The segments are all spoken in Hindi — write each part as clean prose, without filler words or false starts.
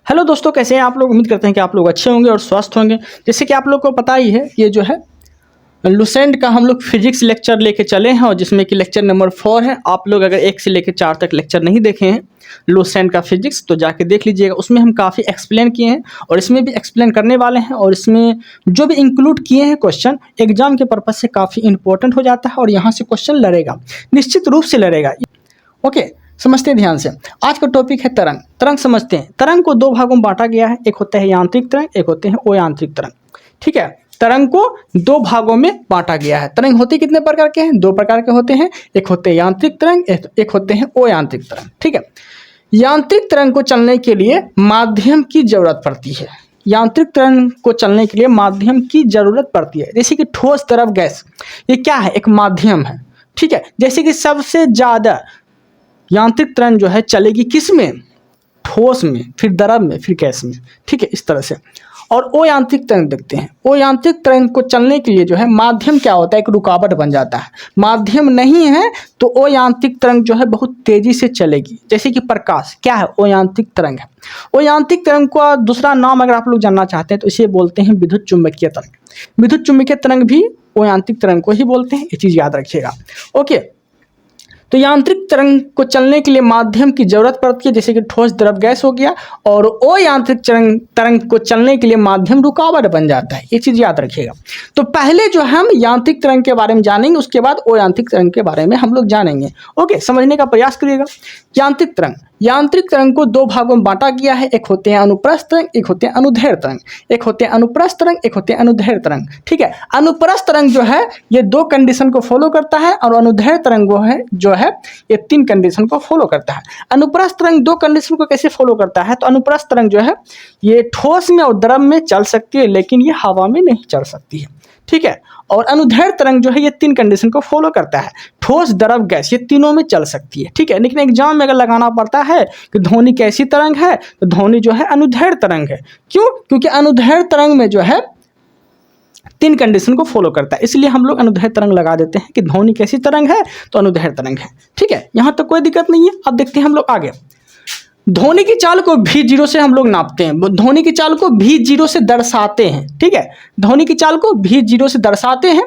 हेलो दोस्तों, कैसे हैं आप लोग। उम्मीद करते हैं कि आप लोग अच्छे होंगे और स्वस्थ होंगे। जैसे कि आप लोग को पता ही है, ये जो है लुसेंट का हम लोग फिजिक्स लेक्चर लेके चले हैं और जिसमें कि लेक्चर नंबर 4 है। आप लोग अगर 1 से लेकर 4 तक लेक्चर नहीं देखे हैं लुसेंट का फिजिक्स तो जाके देख लीजिएगा। उसमें हम काफ़ी एक्सप्लेन किए हैं और इसमें भी एक्सप्लेन करने वाले हैं। और इसमें जो भी इंक्लूड किए हैं क्वेश्चन एग्जाम के पर्पज़ से काफ़ी इंपॉर्टेंट हो जाता है और यहाँ से क्वेश्चन लड़ेगा, निश्चित रूप से लड़ेगा। ओके, समझते हैं ध्यान से। आज का टॉपिक है तरंग। तरंग समझते हैं। तरंग को 2 भागों में बांटा गया है, एक होता है यांत्रिक तरंग, एक होते हैं अयांत्रिक तरंग। ठीक है, तरंग को 2 भागों में बांटा गया है। तरंग होते कितने प्रकार के हैं? 2 प्रकार के होते हैं, एक होते हैं यांत्रिक तरंग, एक होते हैं अयांत्रिक तरंग। ठीक है, यांत्रिक तरंग को चलने के लिए माध्यम की जरूरत पड़ती है। यांत्रिक तरंग को चलने के लिए माध्यम की जरूरत पड़ती है। जैसे कि ठोस, द्रव, गैस, ये क्या है? एक माध्यम है। ठीक है, जैसे कि सबसे ज़्यादा यांत्रिक तरंग जो है चलेगी किस में? ठोस में, फिर द्रव में, फिर गैस में। ठीक है, इस तरह से। और अयांत्रिक तरंग देखते हैं। अयांत्रिक तरंग को चलने के लिए जो है माध्यम क्या होता है? एक रुकावट बन जाता है। माध्यम नहीं है तो अयांत्रिक तरंग जो है बहुत तेजी से चलेगी। जैसे कि प्रकाश क्या है? अयांत्रिक तरंग है। अयांत्रिक तरंग का दूसरा नाम अगर आप लोग जानना चाहते हैं तो इसे बोलते हैं विद्युत चुम्बकीय तरंग। विद्युत चुम्बकीय तरंग भी अयांत्रिक तरंग को ही बोलते हैं, ये चीज़ याद रखिएगा। ओके, तो यांत्रिक तरंग को चलने के लिए माध्यम की जरूरत पड़ती है, जैसे कि ठोस, द्रव, गैस हो गया। और अयांत्रिक तरंग को चलने के लिए माध्यम रुकावट बन जाता है, ये चीज़ याद रखिएगा। तो पहले जो हम यांत्रिक तरंग के बारे में जानेंगे, उसके बाद अयांत्रिक तरंग के बारे में हम लोग जानेंगे। ओके, समझने का प्रयास करिएगा। यांत्रिक तरंग को 2 भागों में बांटा गया है, एक होते हैं अनुप्रस्थ तरंग, एक होते हैं अनुदैर्ध्य तरंग। एक होते हैं अनुप्रस्थ तरंग, एक होते हैं अनुदैर्ध्य तरंग। ठीक है, अनुप्रस्थ तरंग जो है ये 2 कंडीशन को फॉलो करता है और अनुदैर्ध्य तरंग जो है ये 3 कंडीशन को फॉलो करता है। अनुप्रस्थ तरंग 2 कंडीशन को कैसे फॉलो करता है? तो अनुप्रस्थ तरंग जो है ये ठोस में और द्रव में चल सकती है, लेकिन ये हवा में नहीं चल सकती है। ठीक है, और अनुदैर्ध्य तरंग जो है ये 3 कंडीशन को फॉलो करता है। ठोस, द्रव, गैस, ये तीनों में चल सकती है। ठीक है, लेकिन एग्जाम में अगर लगाना पड़ता है कि ध्वनि कैसी तरंग है, तो ध्वनि जो है अनुदैर्ध्य तरंग है। क्यों? क्योंकि अनुदैर्ध्य तरंग में जो है 3 कंडीशन को फॉलो करता है, इसलिए हम लोग अनुदैर्ध्य तरंग लगा देते हैं कि ध्वनि कैसी तरंग है, तो अनुदैर्ध्य तरंग है। ठीक है, यहाँ तक कोई दिक्कत नहीं है। अब देखते हैं हम लोग आगे। ध्वनि की चाल को V0 से हम लोग नापते हैं, ध्वनि की चाल को V0 से दर्शाते हैं। ठीक है, ध्वनि की चाल को V0 से दर्शाते हैं।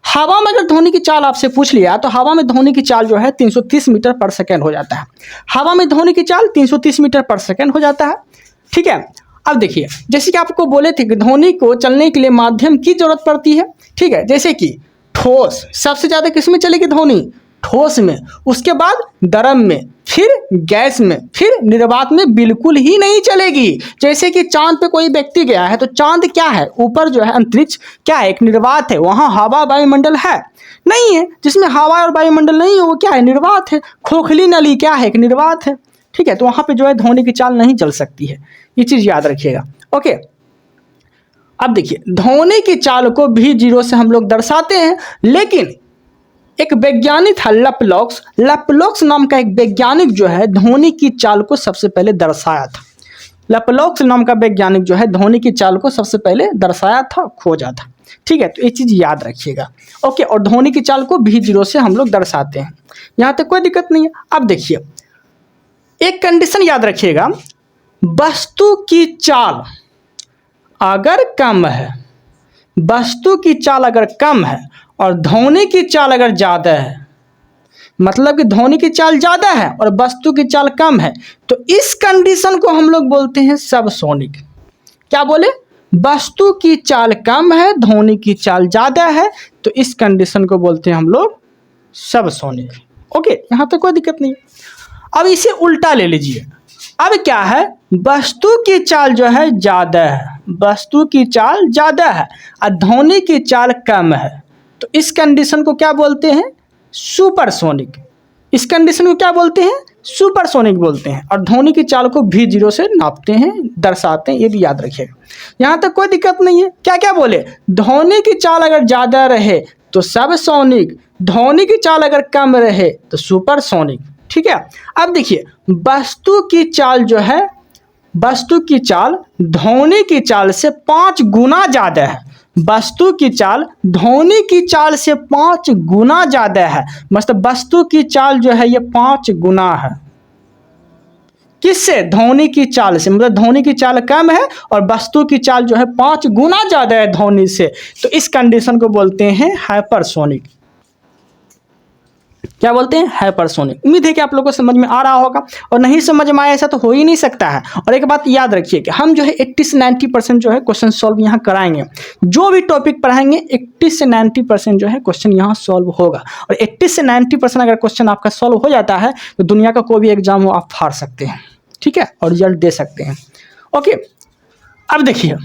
हवा में अगर ध्वनि की चाल आपसे पूछ लिया तो हवा में ध्वनि की चाल जो है 330 मीटर पर सेकेंड हो जाता है। हवा में ध्वनि की चाल 330 मीटर पर सेकेंड हो जाता है। ठीक है, अब देखिए, जैसे कि आपको बोले थे कि ध्वनि को चलने के लिए माध्यम की जरूरत पड़ती है। ठीक है, जैसे कि ठोस, सबसे ज़्यादा किस में चलेगी ध्वनि? ठोस में, उसके बाद द्रव में, फिर गैस में, फिर निर्वात में बिल्कुल ही नहीं चलेगी। जैसे कि चांद पे कोई व्यक्ति गया है तो चांद क्या है? ऊपर जो है अंतरिक्ष क्या है? एक निर्वात है। वहाँ हवा वायुमंडल है नहीं है। जिसमें हवा और वायुमंडल नहीं है वो क्या है? निर्वात है। खोखली नली क्या है? एक निर्वात है। ठीक है, तो वहाँ पे जो है ध्वनि की चाल नहीं चल सकती है, ये चीज़ याद रखिएगा। ओके, अब देखिए, ध्वनि की चाल को V0 से हम लोग दर्शाते हैं, लेकिन एक वैज्ञानिक है लैपलॉक्स नाम का एक वैज्ञानिक जो है ध्वनि की चाल को सबसे पहले दर्शाया था। लैपलॉक्स नाम का वैज्ञानिक जो है ध्वनि की चाल को सबसे पहले दर्शाया था, खोजा था। ठीक है, तो ये चीज़ याद रखिएगा। ओके, और ध्वनि की चाल को V0 से हम लोग दर्शाते हैं, यहाँ तक कोई दिक्कत नहीं है। अब देखिए, एक कंडीशन याद रखिएगा, वस्तु की चाल अगर कम है, वस्तु की चाल अगर कम है और ध्वनि की चाल अगर ज़्यादा है, मतलब कि ध्वनि की चाल ज़्यादा है और वस्तु की चाल कम है, तो इस कंडीशन को हम लोग बोलते हैं सबसोनिक। क्या बोले? वस्तु की चाल कम है, ध्वनि की चाल ज़्यादा है, तो इस कंडीशन को बोलते हैं हम लोग सबसोनिक। ओके, यहाँ तक कोई दिक्कत नहीं। अब इसे उल्टा ले लीजिए। अब क्या है? वस्तु की चाल जो है ज़्यादा है, वस्तु की चाल ज़्यादा है और ध्वनि की चाल कम है, तो इस कंडीशन को क्या बोलते हैं? सुपरसोनिक। इस कंडीशन को क्या बोलते हैं? सुपरसोनिक बोलते हैं। और ध्वनि की चाल को V0 से नापते हैं, दर्शाते हैं, ये भी याद रखिएगा। यहाँ तक कोई दिक्कत नहीं है। क्या क्या बोले? ध्वनि की चाल अगर ज़्यादा रहे तो सबसोनिक, ध्वनि की चाल अगर कम रहे तो सुपरसोनिक। ठीक है, अब देखिए, वस्तु की चाल जो है, वस्तु की चाल ध्वनि की चाल से 5 गुना ज़्यादा है। वस्तु की चाल ध्वनि की चाल से 5 गुना ज़्यादा है, मतलब वस्तु की चाल जो है ये 5 गुना है। किससे? ध्वनि की चाल से। मतलब ध्वनि की चाल कम है और वस्तु की चाल जो है 5 गुना ज़्यादा है ध्वनि से, तो इस कंडीशन को बोलते हैं हाइपरसोनिक। क्या बोलते हैं? हाइपरसोनिक। उम्मीद है कि आप लोगों को समझ में आ रहा होगा, और नहीं समझ में आया ऐसा तो हो ही नहीं सकता है। और एक बात याद रखिए कि हम जो है 80 से 90% जो है क्वेश्चन सॉल्व यहाँ कराएंगे। जो भी टॉपिक पढ़ाएंगे 80 से 90% जो है क्वेश्चन यहाँ सॉल्व होगा। और 80 से 90% अगर क्वेश्चन आपका सॉल्व हो जाता है तो दुनिया का कोई भी एग्जाम हो आप फाड़ सकते हैं, ठीक है, और रिजल्ट दे सकते हैं। ओके, अब देखिए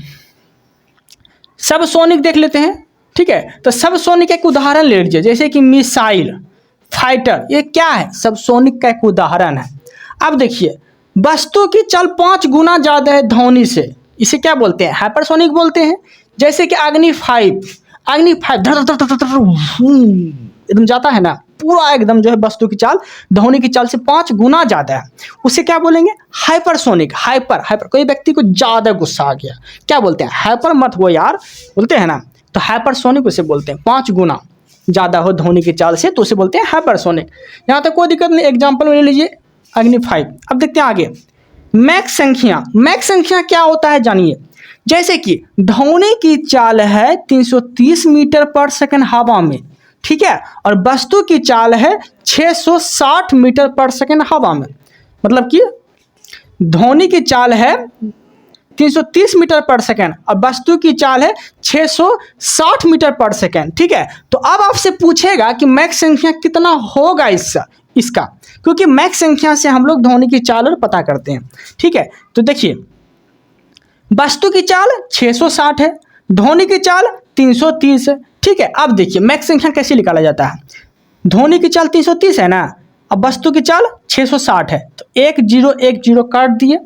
सबसोनिक देख लेते हैं, ठीक है। तो सबसोनिक एक उदाहरण ले लीजिए, जैसे कि मिसाइल, फाइटर, ये क्या है? सबसोनिक का एक उदाहरण है। अब देखिए वस्तु की चाल 5 गुना ज़्यादा है ध्वनि से, इसे क्या बोलते हैं? हाइपरसोनिक बोलते हैं। जैसे कि अग्नि 5 एकदम जाता है ना, पूरा एकदम जो है वस्तु की चाल ध्वनि की चाल से 5 गुना ज़्यादा है, उसे क्या बोलेंगे? हाइपरसोनिक। हाइपर कोई व्यक्ति को ज़्यादा गुस्सा आ गया, क्या बोलते हैं? हाइपर मत हो यार, बोलते हैं ना, तो हाइपरसोनिक उसे बोलते हैं। 5 गुना ज़्यादा हो ध्वनि की चाल से तो उसे बोलते हैं हाइपरसोनिक। यहाँ तक कोई दिक्कत नहीं, एग्जाम्पल में ले लीजिए अग्नि 5। अब देखते हैं आगे मैक संख्या। मैक संख्या क्या होता है जानिए। जैसे कि ध्वनि की चाल है 330 मीटर पर सेकंड हवा में, ठीक है, और वस्तु की चाल है 660 मीटर पर सेकंड हवा में। मतलब कि ध्वनि की चाल है 330 मीटर पर सेकंड और वस्तु की चाल है 660 मीटर पर सेकंड, ठीक है। तो अब आपसे पूछेगा कि मैक संख्या कितना होगा इसका, क्योंकि मैक संख्या से हम लोग ध्वनि की चाल और पता करते हैं, ठीक है। तो देखिए वस्तु की चाल 660 है, ध्वनि की चाल 330 है, ठीक है। अब देखिए मैक संख्या कैसे निकाला जाता है। ध्वनि की चाल 330 है ना, अब वस्तु की चाल 660 है, तो 1 0 1 0 काट दिए,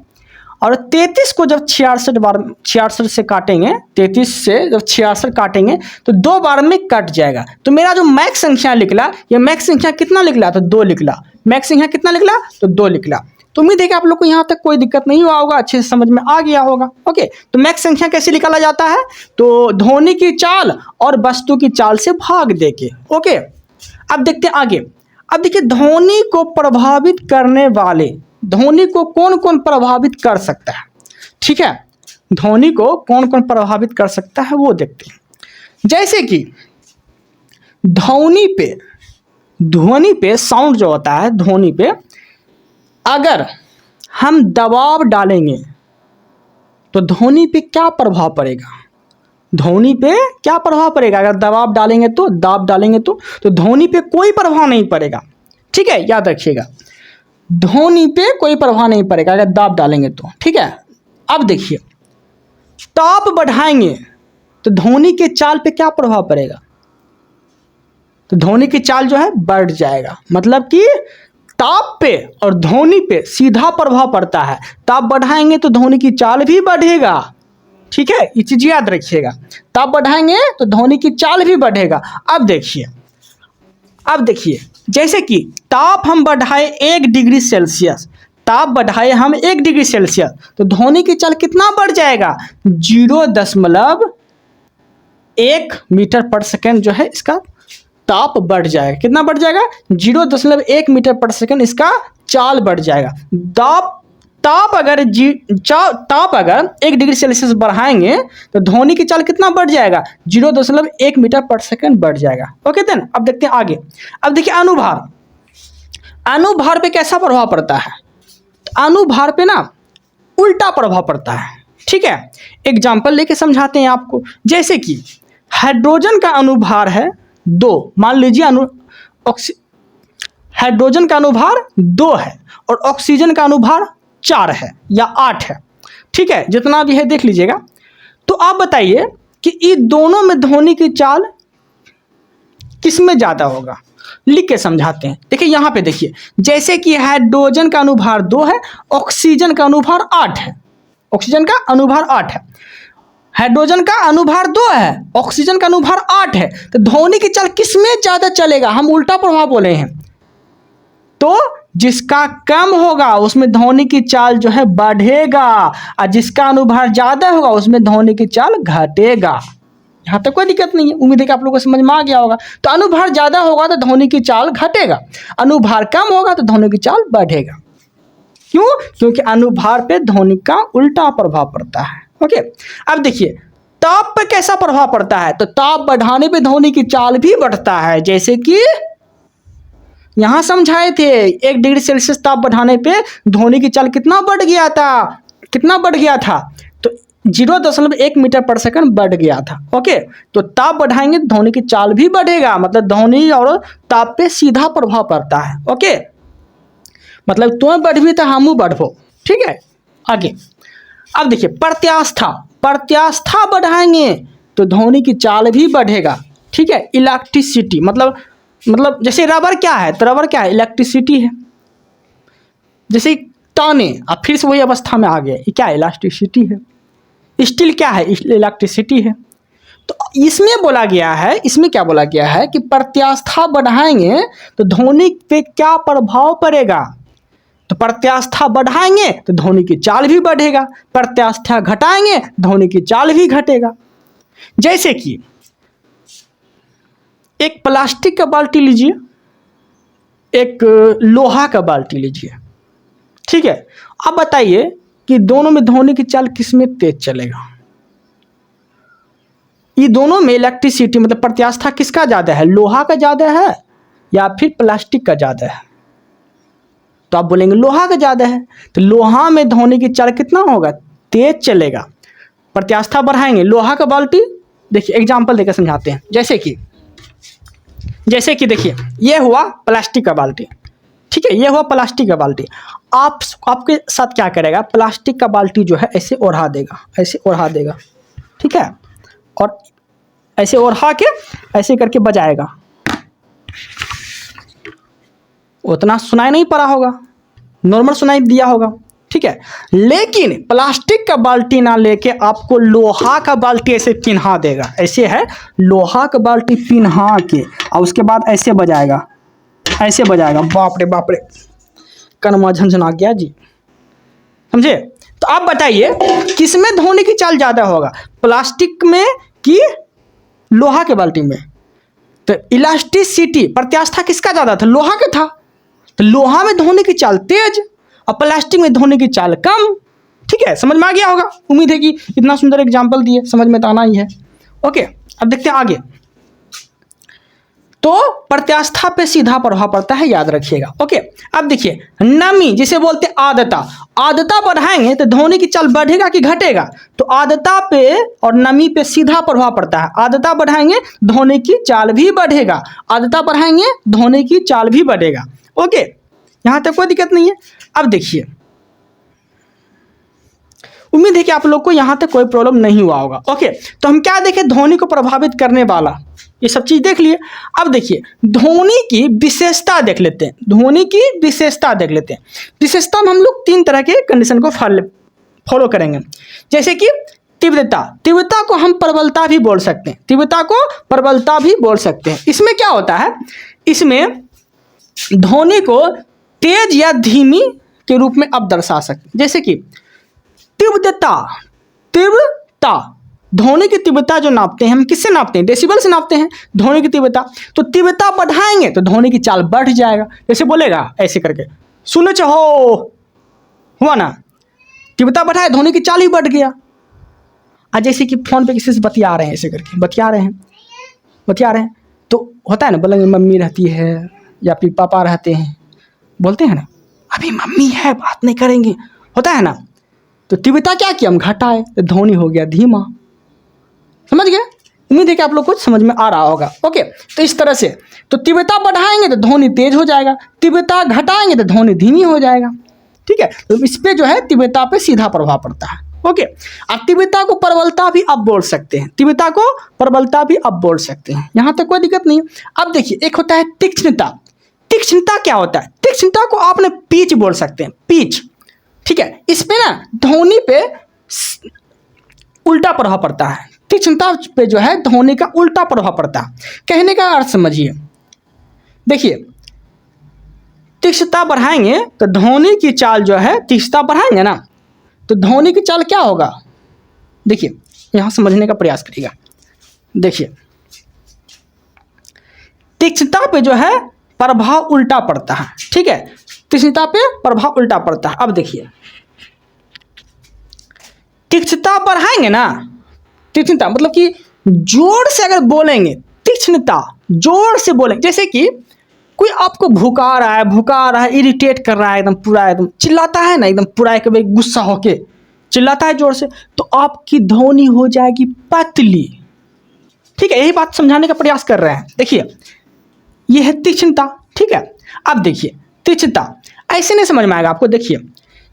और 33 को जब 66 से काटेंगे, 33 से जब 66 काटेंगे तो 2 बार में कट जाएगा। तो मेरा जो मैक संख्या निकला, ये मैक संख्या कितना निकला? तो 2 निकला। मैक संख्या कितना निकला? तो 2 निकला। तो उम्मीद है कि आप लोग को यहाँ तक कोई दिक्कत नहीं हुआ होगा, अच्छे से समझ में आ गया होगा। ओके, तो मैक संख्या कैसे निकाला जाता है? तो ध्वनि की चाल और वस्तु की चाल से भाग देके। ओके, अब देखते हैं आगे। अब देखिए ध्वनि को प्रभावित करने वाले, ध्वनि को कौन कौन प्रभावित कर सकता है, ठीक है। ध्वनि को कौन कौन प्रभावित कर सकता है वो देखते हैं। जैसे कि ध्वनि पे साउंड जो होता है, ध्वनि पे अगर हम दबाव डालेंगे तो ध्वनि पे क्या प्रभाव पड़ेगा? ध्वनि पे क्या प्रभाव पड़ेगा? अगर दबाव डालेंगे तो, दाब डालेंगे तो ध्वनि पे कोई प्रभाव नहीं पड़ेगा, ठीक है, याद रखिएगा। ध्वनि पे कोई प्रभाव नहीं पड़ेगा अगर दाब डालेंगे तो, ठीक है। अब देखिए ताप बढ़ाएंगे तो ध्वनि के चाल पे क्या प्रभाव पड़ेगा? तो ध्वनि की चाल जो है बढ़ जाएगा। मतलब कि ताप पे और ध्वनि पे सीधा प्रभाव पड़ता है। ताप बढ़ाएंगे तो ध्वनि की चाल भी बढ़ेगा, ठीक है, ये चीज याद रखिएगा। ताप बढ़ाएंगे तो ध्वनि की चाल भी बढ़ेगा। अब देखिए जैसे कि ताप हम बढ़ाए 1 डिग्री सेल्सियस, ताप बढ़ाए हम 1 डिग्री सेल्सियस, तो ध्वनि की चाल कितना बढ़ जाएगा? 0.1 मीटर पर सेकेंड जो है इसका ताप बढ़ जाएगा। कितना बढ़ जाएगा? 0.1 मीटर पर सेकेंड इसका चाल बढ़ जाएगा। ताप अगर 1 डिग्री सेल्सियस बढ़ाएंगे तो ध्वनि की चाल कितना बढ़ जाएगा? 0.1 मीटर पर सेकेंड बढ़ जाएगा। ओके देन, अब देखते हैं आगे। अब देखिए अनुभार पे कैसा प्रभाव पड़ता है? तो अनुभार पे ना उल्टा प्रभाव पड़ता है, ठीक है। एग्जाम्पल लेके समझाते हैं आपको। जैसे कि हाइड्रोजन का अनुभार है 2, मान लीजिए हाइड्रोजन का अनुभार 2 है और ऑक्सीजन का अनुभार 4 है या 8 है, ठीक है, जितना भी है देख लीजिएगा। तो आप बताइए कि इन दोनों में ध्वनि की चाल किसमें ज़्यादा होगा? लिख के समझाते हैं। देखिए यहाँ पे देखिए, जैसे कि हाइड्रोजन का अनुभार 2 है, ऑक्सीजन का अनुभार 8 है। ऑक्सीजन का अनुभार 8 है, हाइड्रोजन का अनुभार 2 है, ऑक्सीजन का अनुभार 8 है, तो ध्वनि की चाल किसमें ज़्यादा चलेगा? हम उल्टा प्रभाव बोले हैं, तो जिसका कम होगा उसमें ध्वनि की चाल जो है बढ़ेगा, और जिसका अनुभार ज़्यादा होगा उसमें ध्वनि की चाल घटेगा। यहाँ तक कोई दिक्कत नहीं है, उम्मीद है कि आप लोगों को समझ में आ गया होगा। तो अनुभार ज़्यादा होगा तो ध्वनि की चाल घटेगा, अनुभार कम होगा तो ध्वनि की चाल बढ़ेगा। क्यों? क्योंकि अनुभार पे ध्वनि का उल्टा प्रभाव पड़ता है। ओके, अब देखिए ताप पे कैसा प्रभाव पड़ता है, तो ताप बढ़ाने पे ध्वनि की चाल भी बढ़ता है। जैसे कि यहां समझाए थे 1 डिग्री सेल्सियस ताप बढ़ाने पे ध्वनि की चाल कितना बढ़ गया था, कितना बढ़ गया था, तो 0.1 मीटर पर सेकंड बढ़ गया था। ओके, तो ताप बढ़ाएंगे ध्वनि की चाल भी बढ़ेगा, मतलब ध्वनि और ताप पे सीधा प्रभाव पड़ता है। ओके, मतलब तुम बढ़वी तो हमू बढ़ो। ठीक है, आगे अब देखिए प्रत्यास्था, प्रत्यास्था बढ़ाएंगे तो ध्वनि की चाल भी बढ़ेगा। ठीक है, इलेक्ट्रिसिटी मतलब जैसे रबर क्या है, तो रबर क्या है, इलेक्ट्रिसिटी है। जैसे ताने, अब फिर से वही अवस्था में आ गए, ये क्या है, इलास्टिसिटी है। स्टील क्या है, इलेक्ट्रिसिटी है। तो इसमें बोला गया है, इसमें क्या बोला गया है कि प्रत्यास्था बढ़ाएंगे तो ध्वनि पे क्या प्रभाव पड़ेगा, तो प्रत्यास्था बढ़ाएंगे तो ध्वनि की चाल भी बढ़ेगा, प्रत्यास्था घटाएंगे ध्वनि की चाल भी घटेगा। जैसे कि एक प्लास्टिक का बाल्टी लीजिए, एक लोहा का बाल्टी लीजिए। ठीक है, अब बताइए कि दोनों में ध्वनि की चाल किसमें तेज चलेगा? ये दोनों में इलेक्ट्रिसिटी मतलब प्रत्यास्था किसका ज्यादा है, लोहा का ज्यादा है या फिर प्लास्टिक का ज्यादा है? तो आप बोलेंगे लोहा का ज्यादा है, तो लोहा में ध्वनि की चाल कितना होगा, तेज चलेगा। प्रत्यास्था बढ़ाएंगे, लोहा का बाल्टी, देखिए एग्जांपल देकर समझाते हैं। जैसे कि देखिए ये हुआ प्लास्टिक का बाल्टी। ठीक है, ये हुआ प्लास्टिक का बाल्टी। आपके साथ क्या करेगा, प्लास्टिक का बाल्टी जो है ऐसे ओढ़ा देगा, ऐसे ओढ़ा देगा। ठीक है, और ऐसे ओढ़ा के ऐसे करके बजाएगा, उतना सुनाई नहीं पड़ा होगा, नॉर्मल सुनाई दिया होगा। ठीक है, लेकिन प्लास्टिक का बाल्टी ना लेके आपको लोहा का बाल्टी ऐसे पिन्हा देगा, ऐसे है लोहा का बाल्टी पिन्हा के, और उसके बाद ऐसे बजाएगा, ऐसे बजाएगा। बाप रे कनमा झंझना गया जी, समझे? तो आप बताइए किसमें ध्वनि की चाल ज्यादा होगा, प्लास्टिक में कि लोहा के बाल्टी में? तो इलास्टिसिटी प्रत्यास्था किसका ज्यादा था, लोहा का था, तो लोहा में ध्वनि की चाल तेज और प्लास्टिक में ध्वनि की चाल कम। ठीक है, समझ में आ गया होगा। उम्मीद है कि इतना सुंदर एग्जाम्पल दिए, समझ में तो आना ही है। ओके, अब देखते हैं आगे। तो प्रत्यास्था पे सीधा प्रभाव पड़ता है, याद रखिएगा। ओके, अब देखिए नमी जिसे बोलते हैं आर्द्रता, आर्द्रता बढ़ाएंगे तो ध्वनि की चाल बढ़ेगा कि घटेगा, तो आर्द्रता पे और नमी पे सीधा प्रभाव पड़ता है। आर्द्रता बढ़ाएंगे ध्वनि की चाल भी बढ़ेगा, आर्द्रता बढ़ाएंगे ध्वनि की चाल भी बढ़ेगा। ओके, यहां तक कोई दिक्कत नहीं है। अब देखिए, उम्मीद है कि आप लोग को यहां तक कोई प्रॉब्लम नहीं हुआ होगा। ओके, तो हम क्या देखें, ध्वनि को प्रभावित करने वाला ये सब चीज देख लिए। अब देखिए ध्वनि की विशेषता देख लेते हैं, ध्वनि की विशेषता देख लेते हैं। विशेषता में हम लोग 3 तरह के कंडीशन को फॉलो करेंगे। जैसे कि तीव्रता, तीव्रता को हम प्रबलता भी बोल सकते हैं, तीव्रता को प्रबलता भी बोल सकते हैं। इसमें क्या होता है, इसमें ध्वनि को तेज या धीमी के रूप में आप दर्शा सकते हैं। जैसे कि तीव्रता, तीव्रता ध्वनि की तीव्रता जो नापते हैं हम किससे नापते हैं, डेसिबल से नापते हैं ध्वनि की तीव्रता। तो तीव्रता बढ़ाएंगे तो ध्वनि की चाल बढ़ जाएगा, जैसे बोलेगा ऐसे करके सुनो चाहो, हुआ ना, तीव्रता बढ़ाए ध्वनि की चाल ही बढ़ गया। आज जैसे कि फोन पे किसी से बतिया रहे हैं, ऐसे करके बतिया रहे हैं तो होता है ना, बोलेंगे मम्मी रहती है या फिर पापा रहते हैं, बोलते हैं ना अभी मम्मी है बात नहीं करेंगे, होता है ना। तो तीव्रता क्या किया, हम घटाए तो ध्वनि हो गया धीमा। समझ गए? उम्मीद है कि आप लोग को समझ में आ रहा होगा। ओके, तो इस तरह से तो तीव्रता बढ़ाएंगे तो ध्वनि तेज हो जाएगा, तीव्रता घटाएंगे तो ध्वनि धीमी हो जाएगा। ठीक है, तो इस पे जो है तीव्रता पे सीधा प्रभाव पड़ता है। ओके, अब तीव्रता को प्रबलता भी आप बोल सकते हैं, तीव्रता को प्रबलता भी आप बोल सकते हैं, यहां तक कोई दिक्कत नहीं है। अब देखिए एक होता है तीक्ष्णता। तीक्ष्णता क्या होता है, तीक्ष्णता को आपने पिच बोल सकते हैं, पिच। ठीक है, इस पे ना ध्वनि पे उल्टा प्रभाव पड़ता है, तीक्ष्णता पे जो है ध्वनि का उल्टा प्रभाव पड़ता है। कहने का अर्थ समझिए, देखिए तीक्ष्णता बढ़ाएंगे तो ध्वनि की चाल जो है, तीक्ष्णता बढ़ाएंगे ना तो ध्वनि की चाल क्या होगा, देखिए यहां समझने का प्रयास करिएगा। देखिए तीक्ष्णता पे जो है प्रभाव उल्टा पड़ता है। ठीक है, तीक्ष्णता पे प्रभाव उल्टा पड़ता है। अब देखिए, तीक्ष्णता बढ़ाएंगे ना, तीक्ष्णता मतलब कि जोर से अगर बोलेंगे, तीक्ष्णता जोर से बोलेंगे, जैसे कि कोई आपको भुका रहा है, इरिटेट कर रहा है, एकदम पूरा एकदम चिल्लाता है ना, एकदम पूरा एक गुस्सा होके चिल्लाता है जोर से, तो आपकी ध्वनि हो जाएगी पतली। ठीक है, यही बात समझाने का प्रयास कर रहे हैं। देखिए, यह है तीक्ष्णता। ठीक है, अब देखिए तीक्ष्णता ऐसे नहीं समझ में आएगा आपको। देखिए,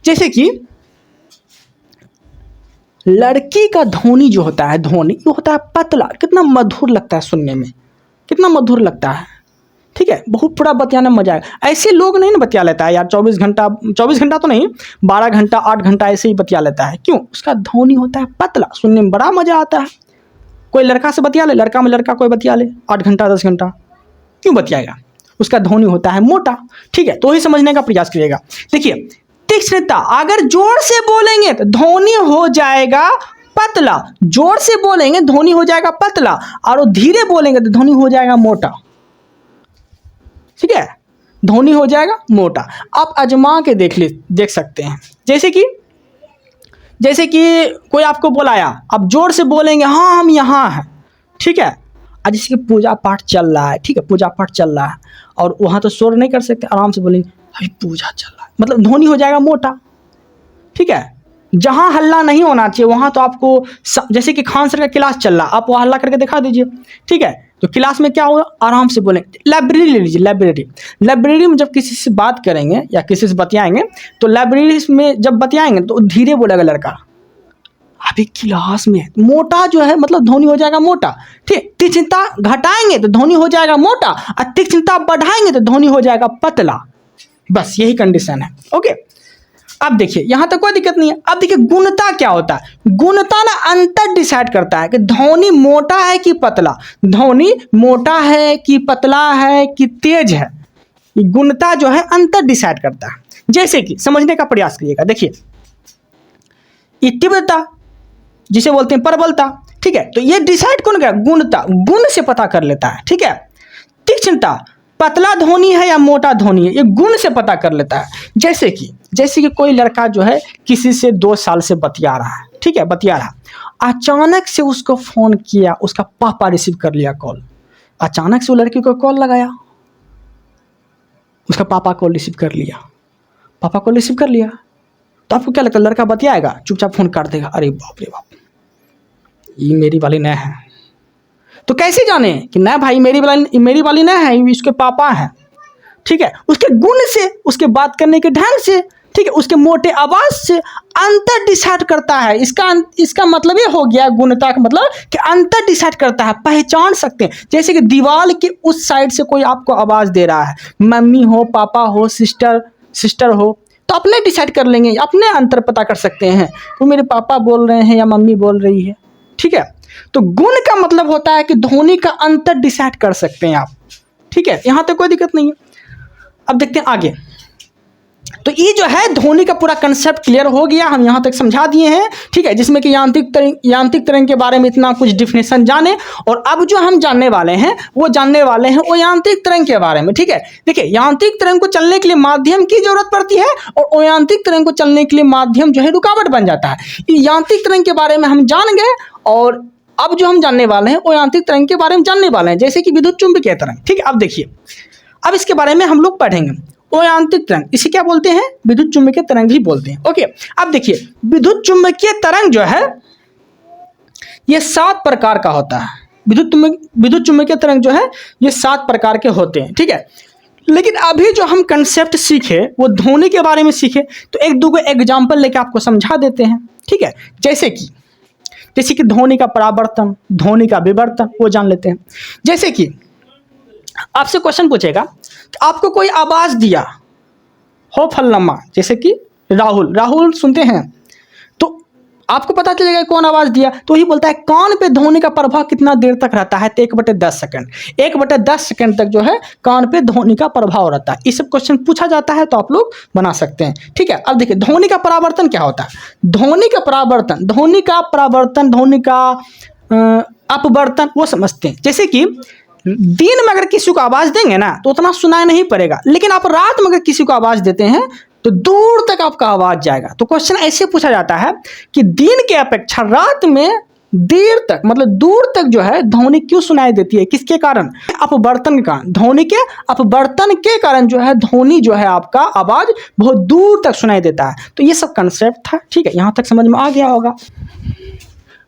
जैसे कि लड़की का ध्वनि जो होता है, ध्वनि वो होता है पतला, कितना मधुर लगता है सुनने में, कितना मधुर लगता है। ठीक है, बहुत पूरा बतियाने में मजा आएगा। ऐसे लोग नहीं ना बतिया लेता है यार 24 घंटा तो नहीं, 12 घंटा 8 घंटा ऐसे ही बतिया लेता है। क्यों? उसका ध्वनि होता है पतला, सुनने में बड़ा मजा आता है। कोई लड़का से बतिया ले, लड़का में लड़का कोई बतिया ले 8 घंटा 10 घंटा, क्यों बतियाएगा? उसका ध्वनि होता है मोटा। ठीक है, तो ही समझने का प्रयास करिएगा। देखिए, तीक्ष्णता अगर जोर से बोलेंगे तो ध्वनि हो जाएगा पतला, जोर से बोलेंगे ध्वनि हो जाएगा पतला, और धीरे बोलेंगे तो ध्वनि हो जाएगा मोटा। ठीक है, ध्वनि हो जाएगा मोटा। आप आजमा के देख सकते हैं। जैसे कि कोई आपको बुलाया, आप जोर से बोलेंगे हाँ हम यहाँ हैं। ठीक है, आज जैसे कि पूजा पाठ चल रहा है, ठीक है, पूजा पाठ चल रहा है, और वहाँ तो शोर नहीं कर सकते, आराम से बोलेंगे भाई पूजा चल रहा है, मतलब ध्वनि हो जाएगा मोटा। ठीक है, जहाँ हल्ला नहीं होना चाहिए वहाँ तो आपको, जैसे कि खान सर का क्लास चल रहा है, आप वहाँ हल्ला करके दिखा दीजिए। ठीक है, तो क्लास में क्या होगा, आराम से बोलें। लाइब्रेरी ले लीजिए, लाइब्रेरी में जब किसी से बात करेंगे या किसी से बतियाएंगे, तो लाइब्रेरी में जब बतियाएंगे तो धीरे बोलेगा लड़का, अभी क्लास में मोटा जो है, मतलब ध्वनि हो जाएगा मोटा। ठीक, तीक्ष्णता घटाएंगे तो ध्वनि हो जाएगा मोटा, और तीक्ष्णता बढ़ाएंगे तो ध्वनि हो जाएगा पतला। बस यही कंडीशन है। ओके, अब देखिए यहां तक कोई दिक्कत नहीं है। अब देखिए गुणता क्या होता है। गुणता ना अंतर डिसाइड करता है कि ध्वनि मोटा है कि पतला, ध्वनि मोटा है कि पतला है कि तेज है। गुणता जो है अंतर डिसाइड करता है। जैसे कि समझने का प्रयास करिएगा। देखिए, ये तीव्रता जिसे बोलते हैं प्रबलता। ठीक है, तो ये डिसाइड कौन करेगा? गुणता, गुण से पता कर लेता है। ठीक है, तीक्ष्णता पतला ध्वनि है या मोटा ध्वनि है, ये गुण से पता कर लेता है। जैसे कि कोई लड़का जो है किसी से 2 साल से बतिया रहा है। ठीक है, बतिया रहा, अचानक से उसको फोन किया, उसका पापा रिसीव कर लिया कॉल, अचानक से वो लड़की को कॉल लगाया, उसका पापा कॉल रिसीव कर लिया, पापा कॉल रिसीव कर लिया, तो आपको क्या लगता है? लड़का बतियाएगा, चुपचाप फोन काट देगा, अरे बाप रे बाप, ये मेरी वाली न है। तो कैसे जाने कि ना भाई मेरी वाली न है, इसके पापा हैं। ठीक है, उसके गुण से, उसके बात करने के ढंग से, ठीक है, उसके मोटे आवाज से अंतर डिसाइड करता है। इसका मतलब ये हो गया, गुणता का मतलब कि अंतर डिसाइड करता है, पहचान सकते हैं। जैसे कि दीवार के उस साइड से कोई आपको आवाज दे रहा है, मम्मी हो, पापा हो, सिस्टर हो, तो अपने डिसाइड कर लेंगे, अपने अंतर पता कर सकते हैं वो मेरे पापा बोल रहे हैं या मम्मी बोल रही है। ठीक है, तो गुण का मतलब होता है कि ध्वनि का अंतर डिसाइड कर सकते हैं आप। ठीक है, यहां तक कोई दिक्कत नहीं है। अब देखते हैं आगे। तो ये जो है ध्वनि का पूरा कंसेप्ट क्लियर हो गया, हम यहां तक समझा दिए हैं। ठीक है, जिसमें कि यांत्रिक तरंग के बारे में इतना कुछ डिफिनेशन जाने, और अब जो हम जानने वाले हैं वो यांत्रिक तरंग के बारे में। ठीक है, देखिए यांत्रिक तरंग को चलने के लिए माध्यम की जरूरत पड़ती है, और यांत्रिक तरंग को चलने के लिए माध्यम जो है रुकावट बन जाता है। यांत्रिक तरंग के बारे में हम जान गए, और अब जो हम जानने वाले हैं वो यांत्रिक तरंग के बारे में जानने वाले हैं, जैसे कि विद्युत चुंबकीय तरंग। ठीक है, अब देखिए, अब इसके बारे में हम लोग पढ़ेंगे। यांत्रिक तरंग, इसे क्या बोलते हैं? विद्युत चुंबकीय तरंग भी बोलते हैं। ओके, अब देखिए विद्युत चुंबकीय तरंग जो है ये 7 प्रकार का होता है। विद्युत चुंबकीय तरंग जो है ये 7 प्रकार के होते हैं। ठीक है, लेकिन अभी जो हम कंसेप्ट सीखे वो ध्वनि के बारे में सीखे, तो एक दो एग्जाम्पल लेके आपको समझा देते हैं। ठीक है, जैसे कि ध्वनि का परावर्तन, ध्वनि का विवर्तन, वो जान लेते हैं। जैसे कि आपसे क्वेश्चन पूछेगा, आपको कोई आवाज दिया हो फलनमा, जैसे कि राहुल सुनते हैं, तो आपको पता चलेगा कौन आवाज दिया, तो ही बोलता है कान पे ध्वनि का प्रभाव कितना देर तक रहता है, तो 1/10 सेकंड, 1/10 सेकंड तक जो है कान पे ध्वनि का प्रभाव रहता है। इस सब क्वेश्चन पूछा जाता है तो आप लोग बना सकते हैं। ठीक है, अब देखिए ध्वनि का परावर्तन क्या होता है। ध्वनि का अपवर्तन वो समझते हैं। जैसे कि दिन में अगर किसी को आवाज़ देंगे ना तो उतना सुनाई नहीं पड़ेगा, लेकिन आप रात में अगर किसी को आवाज़ देते हैं तो दूर तक आपका आवाज़ जाएगा। तो क्वेश्चन ऐसे पूछा जाता है कि दिन के अपेक्षा रात में देर तक मतलब दूर तक जो है ध्वनि क्यों सुनाई देती है, किसके कारण? अपवर्तन के कारण। ध्वनि के अपवर्तन के कारण जो है ध्वनि जो है आपका आवाज़ बहुत दूर तक सुनाई देता है। तो ये सब कंसेप्ट था, ठीक है, यहाँ तक समझ में आ गया होगा।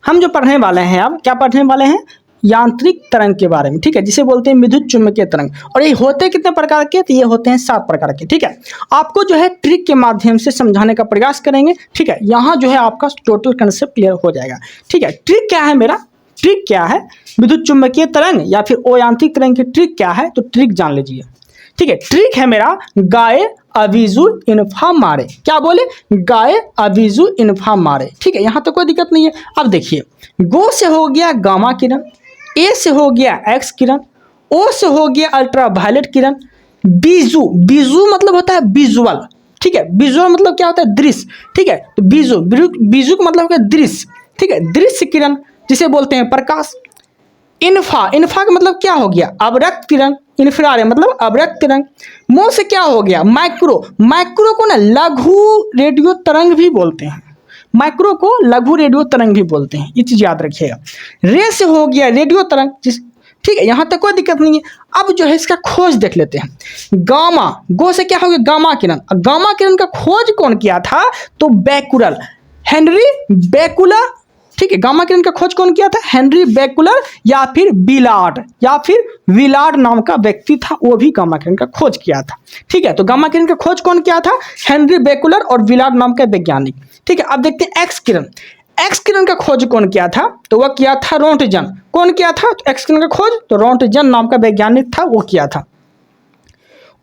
हम जो पढ़ने वाले हैं अब क्या पढ़ने वाले हैं, यांत्रिक तरंग के बारे में, ठीक है, जिसे बोलते हैं विद्युत चुम्बकीय तरंग। और ये होते कितने प्रकार के, तो ये होते हैं 7 प्रकार के, ठीक है। आपको जो है ट्रिक के माध्यम से समझाने का प्रयास करेंगे, ठीक है। यहाँ जो है आपका टोटल कंसेप्ट क्लियर हो जाएगा, ठीक है। ट्रिक क्या है मेरा, ट्रिक क्या है, विद्युत चुम्बकीय तरंग या फिर अयांत्रिक तरंग की ट्रिक क्या है, तो ट्रिक जान लीजिए, ठीक है। ट्रिक है मेरा गाए अवीजु इन्फा मारे। क्या बोले, गाए अवीजु इन्फा मारे, ठीक है। यहाँ तो कोई दिक्कत नहीं है। अब देखिए, गो से हो गया गामा किरण, ए से हो गया एक्स किरण, ओ से हो गया अल्ट्रा वायलेट किरण, बीजू, बीजू मतलब होता है विजुअल, ठीक है। विजुअल मतलब क्या होता है, दृश्य, ठीक है। तो बीजू, बीजू का मतलब होता है दृश्य, ठीक है, दृश्य किरण जिसे बोलते हैं प्रकाश। इन्फा, इन्फा का मतलब क्या हो गया, अवरक्त किरण, इन्फ्रारेड मतलब अवरक्त किरण। मो से क्या हो गया, माइक्रो, माइक्रो को ना लघु रेडियो तरंग भी बोलते हैं, माइक्रो को लघु रेडियो तरंग भी बोलते हैं, ये चीज याद रखिएगा। रे से हो गया रेडियो तरंग, ठीक है, यहाँ तक कोई दिक्कत नहीं है। अब जो है इसका खोज देख लेते हैं। गामा, गो से क्या हो गया गामा किरण, गामा किरण का खोज कौन किया था, तो बैकुलर, हेनरी बैकुलर, ठीक है। गामा किरण का खोज कौन किया था, हेनरी बैकुलर या फिर विलार्ड, या फिर विलार्ड नाम का व्यक्ति था, वो भी गामा किरण का खोज किया था, ठीक है। तो गामा किरण का खोज कौन किया था, हेनरी बैकुलर और विलार्ड नाम का वैज्ञानिक, ठीक है। अब देखते हैं एक्स किरण, एक्स किरण का खोज कौन किया था, तो वह किया था रोंटजन। कौन किया था, तो एक्स किरण का खोज तो रोंटजन नाम का वैज्ञानिक था, वो किया था।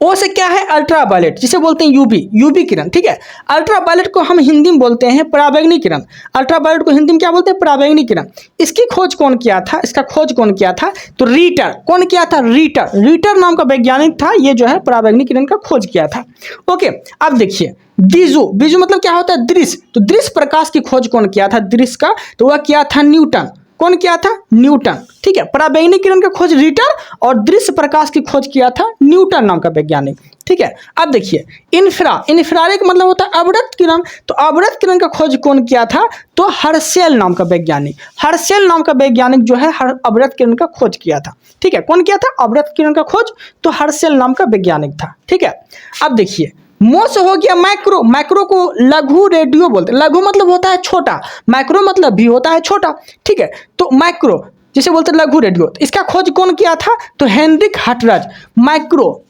ओ से क्या है, अल्ट्रा वायलेट, जिसे बोलते हैं यूवी, यूवी किरण, ठीक है। अल्ट्रा वायलेट को हम हिंदी में बोलते हैं पराबैंगनी किरण, अल्ट्रा वायलेट को हिंदी में क्या बोलते हैं, पराबैंगनी किरण। इसकी खोज कौन किया था, इसका खोज कौन किया था, तो रीटर, कौन किया था, रीटर, रीटर नाम का वैज्ञानिक था, ये जो है पराबैंगनी किरण का खोज किया था। ओके, अब देखिए बीजू, बीजू मतलब क्या होता है, दृश्य, तो दृश्य प्रकाश की खोज कौन किया था, दृश्य का, तो वह किया था न्यूटन। कौन किया था, न्यूटन, ठीक है। पराबैंगनी किरण का खोज रीटर और दृश्य प्रकाश की खोज किया था न्यूटन नाम का वैज्ञानिक, ठीक है। अब देखिए इन्फ्रा, इन्फ्रारेड का मतलब होता है अवरक्त किरण, तो अवरक्त किरण का खोज कौन किया था, तो हर्शेल नाम का वैज्ञानिक, हर्शेल नाम का वैज्ञानिक जो है अवरक्त किरण का खोज किया था, ठीक है। कौन किया था, अवरक्त किरण का खोज तो हर्शेल नाम का वैज्ञानिक था, ठीक है। अब देखिए मो से हो गया माइक्रो, माइक्रो को लघु रेडियो बोलते हैं, लघु मतलब होता है छोटा, माइक्रो मतलब भी होता है छोटा, ठीक है। तो माइक्रो जिसे बोलते हैं लघु रेडियो, तो इसका खोज कौन किया था, तो हेनरिक हटरज। माइक्रो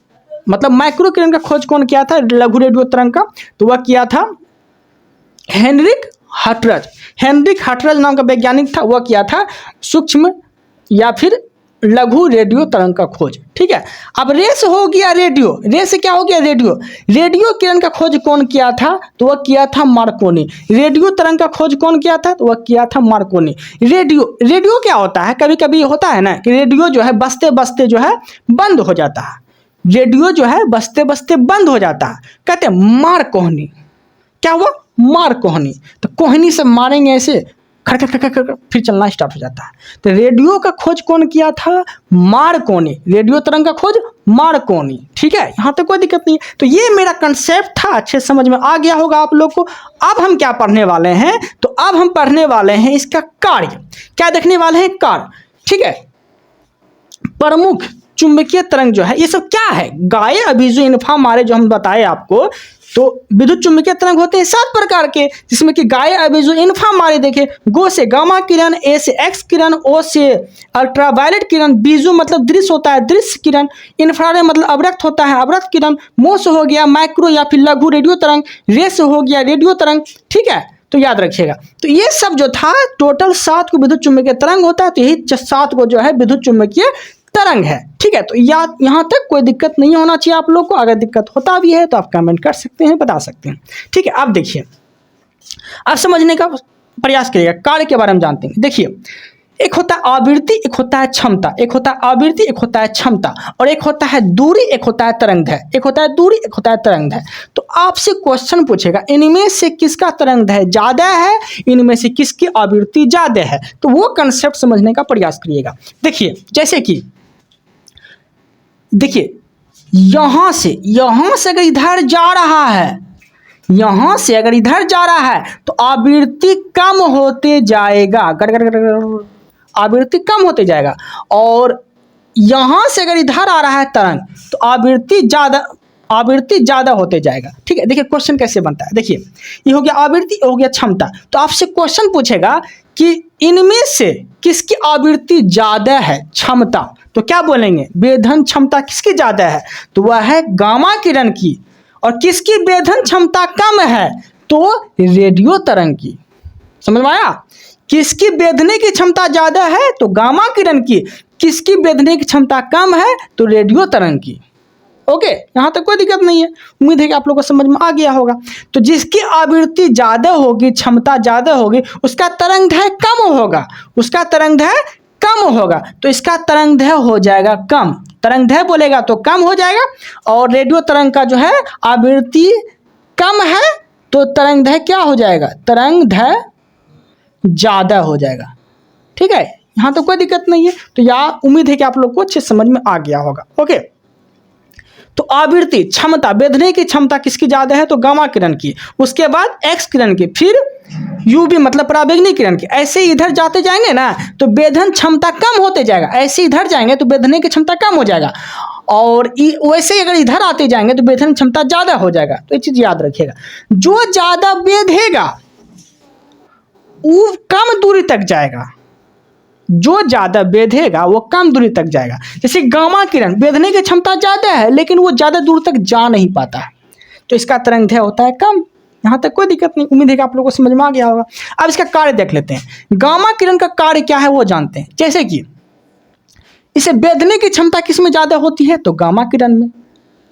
मतलब माइक्रो किरण का खोज कौन किया था, लघु रेडियो तरंग का, तो वह किया था हेनरिक हटरज। हेनरिक हटरज नाम का वैज्ञानिक था, वह किया था सूक्ष्म या फिर लघु रेडियो तरंग का खोज, ठीक है। अब रे से हो गया रेडियो, रे से क्या हो गया, रेडियो, रेडियो किरण का खोज कौन किया था, तो वह किया था मार्कोनी। रेडियो तरंग का खोज कौन किया था, तो वह किया था मार्कोनी। रेडियो, रेडियो क्या होता है, कभी कभी होता है ना कि रेडियो जो है बजते बजते जो है बंद हो जाता है, रेडियो जो है बजते बजते बंद हो जाता है, कहते हैं मार कोहनी। क्या हुआ, मार कोहनी, तो कोहनी से मारेंगे ऐसे खड़ फिर चलना स्टार्ट हो जाता है। तो रेडियो का खोज कौन किया था, मार्कोनी, रेडियो तरंग का खोज मार्कोनी, ठीक है। यहाँ तक कोई दिक्कत नहीं है। तो ये मेरा कंसेप्ट था, अच्छे समझ में आ गया होगा आप लोग को। अब हम क्या पढ़ने वाले हैं, तो अब हम पढ़ने वाले हैं इसका कार्य, क्या देखने वाले हैं, कार्य, ठीक है। प्रमुख चुंबकीय तरंग जो है ये सब क्या है, गाए अभिजु इन्फा मारे जो हम बताए आपको, तो विद्युत चुंबकीय तरंग होते हैं 7 प्रकार के, जिसमें कि गाए अभिजु इन्फा मारे देखे, गो से गामा किरण, ए से एक्स किरण, ओ से अल्ट्रावायलेट किरण, बीजू मतलब दृश्य होता है दृश्य किरण, इन्फ्रारेड मतलब अवरक्त होता है अवरक्त किरण, मो से हो गया माइक्रो या फिर लघु रेडियो तरंग, रे से हो गया रेडियो तरंग, ठीक है। तो याद रखिएगा, तो ये सब जो था टोटल 7 को विद्युत चुंबकीय तरंग होता है, तो यही 7 को जो है विद्युत चुंबकीय तरंग है, ठीक है। तो यहाँ तक कोई दिक्कत नहीं होना चाहिए आप लोग को, अगर दिक्कत होता भी है तो आप कमेंट कर सकते हैं, बता सकते हैं, ठीक है। अब देखिए, अब समझने का प्रयास करिएगा, कार्य के बारे में जानते हैं। देखिए, एक होता है आवृत्ति, एक होता है क्षमता, एक होता है आवृत्ति, एक होता है क्षमता, और एक होता है दूरी, एक होता है तरंगदैर्घ्य, एक होता है दूरी, एक होता है तरंगदैर्घ्य। तो आपसे क्वेश्चन पूछेगा, इनमें से किसका तरंगदैर्घ्य ज्यादा है, इनमें से किसकी आवृत्ति ज्यादा है, तो वो कंसेप्ट समझने का प्रयास करिएगा। देखिए, जैसे कि देखिए यहाँ से अगर इधर जा रहा है, यहाँ से अगर इधर जा रहा है तो आवृत्ति कम होते जाएगा, आवृत्ति कम होते जाएगा। और यहाँ से अगर इधर आ रहा है तरंग तो आवृत्ति ज़्यादा होते जाएगा। ठीक है, देखिए क्वेश्चन कैसे बनता है। देखिए ये हो गया आवृत्ति, हो गया क्षमता। तो आपसे क्वेश्चन पूछेगा कि इनमें से किसकी आवृत्ति ज़्यादा है, क्षमता, तो क्या बोलेंगे? वेधन क्षमता किसकी ज़्यादा है? तो वह है गामा किरण की। और किसकी वेधन क्षमता कम है? तो रेडियो तरंग की। समझ में आया? किसकी वेधने की क्षमता ज़्यादा है? तो गामा किरण की। किसकी वेधने की क्षमता कम है? तो रेडियो तरंग की। ओके, यहाँ तक कोई दिक्कत नहीं है। उम्मीद है कि आप लोगों को समझ में आ गया होगा। तो जिसकी आवृत्ति ज़्यादा होगी, क्षमता ज़्यादा होगी, उसका तरंगदैर्घ्य कम होगा, उसका तरंगदैर्घ्य कम होगा। तो इसका तरंगदैर्घ्य हो जाएगा कम। तरंगदैर्घ्य बोलेगा तो कम हो जाएगा। और रेडियो तरंग का जो है आवृत्ति कम है तो तरंगदैर्घ्य क्या हो जाएगा? तरंगदैर्घ्य ज़्यादा हो जाएगा। ठीक है, यहाँ तो कोई दिक्कत नहीं है। तो यहाँ उम्मीद है कि आप लोग को अच्छे समझ में आ गया होगा। ओके, तो आवृत्ति, क्षमता, वेधने की क्षमता किसकी ज़्यादा है? तो गामा किरण की। उसके बाद एक्स किरण की, फिर यूवी मतलब पराबैंगनी किरण की। ऐसे इधर जाते जाएंगे ना तो वेधन क्षमता कम होते जाएगा। ऐसे इधर जाएंगे तो वेधने की क्षमता कम हो जाएगा। और वैसे ही अगर इधर आते जाएंगे तो वेधन क्षमता ज़्यादा हो जाएगा। तो ये चीज़ याद रखिएगा, जो ज़्यादा वेधेगा वो कम दूरी तक जाएगा, जो ज़्यादा वेधेगा वो कम दूरी तक जाएगा। जैसे गामा किरण वेधने की क्षमता ज़्यादा है लेकिन वो ज़्यादा दूर तक जा नहीं पाता है, तो इसका तरंगदैर्घ्य होता है कम। यहाँ तक कोई दिक्कत नहीं। उम्मीद है कि आप लोगों को समझ में आ गया होगा। अब इसका कार्य देख लेते हैं। गामा किरण का कार्य क्या है वो जानते हैं। जैसे कि इसे वेधने की क्षमता किस में ज़्यादा होती है? तो गामा किरण में।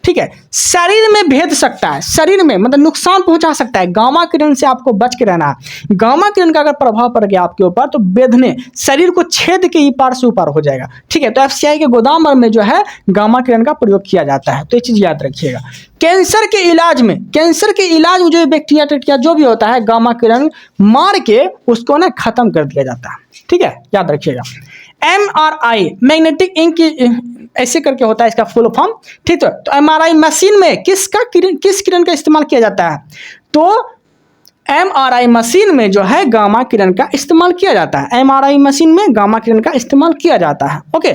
ठीक है, शरीर में भेद सकता है, शरीर में मतलब नुकसान पहुंचा सकता है। गामा किरण से आपको बच के रहना है। गामा किरण का अगर प्रभाव पड़ गया आपके ऊपर तो वेधने, शरीर को छेद के ई पार से ऊपर हो जाएगा। ठीक है, तो एफसीआई के गोदाम में जो है गामा किरण का प्रयोग किया जाता है। तो ये चीज़ याद रखिएगा। कैंसर के इलाज में जो बैक्टीरिया टेक्टिया जो भी होता है, गामा किरण मार के उसको ना खत्म कर दिया जाता है। ठीक है, याद रखिएगा। MRI मैग्नेटिक इंक ऐसे करके होता है इसका फुल फॉर्म। ठीक है, तो MRI मशीन में किस किरण का इस्तेमाल किया जाता है? तो MRI मशीन में जो है गामा किरण का इस्तेमाल किया जाता है। MRI मशीन में गामा किरण का इस्तेमाल किया जाता है। ओके,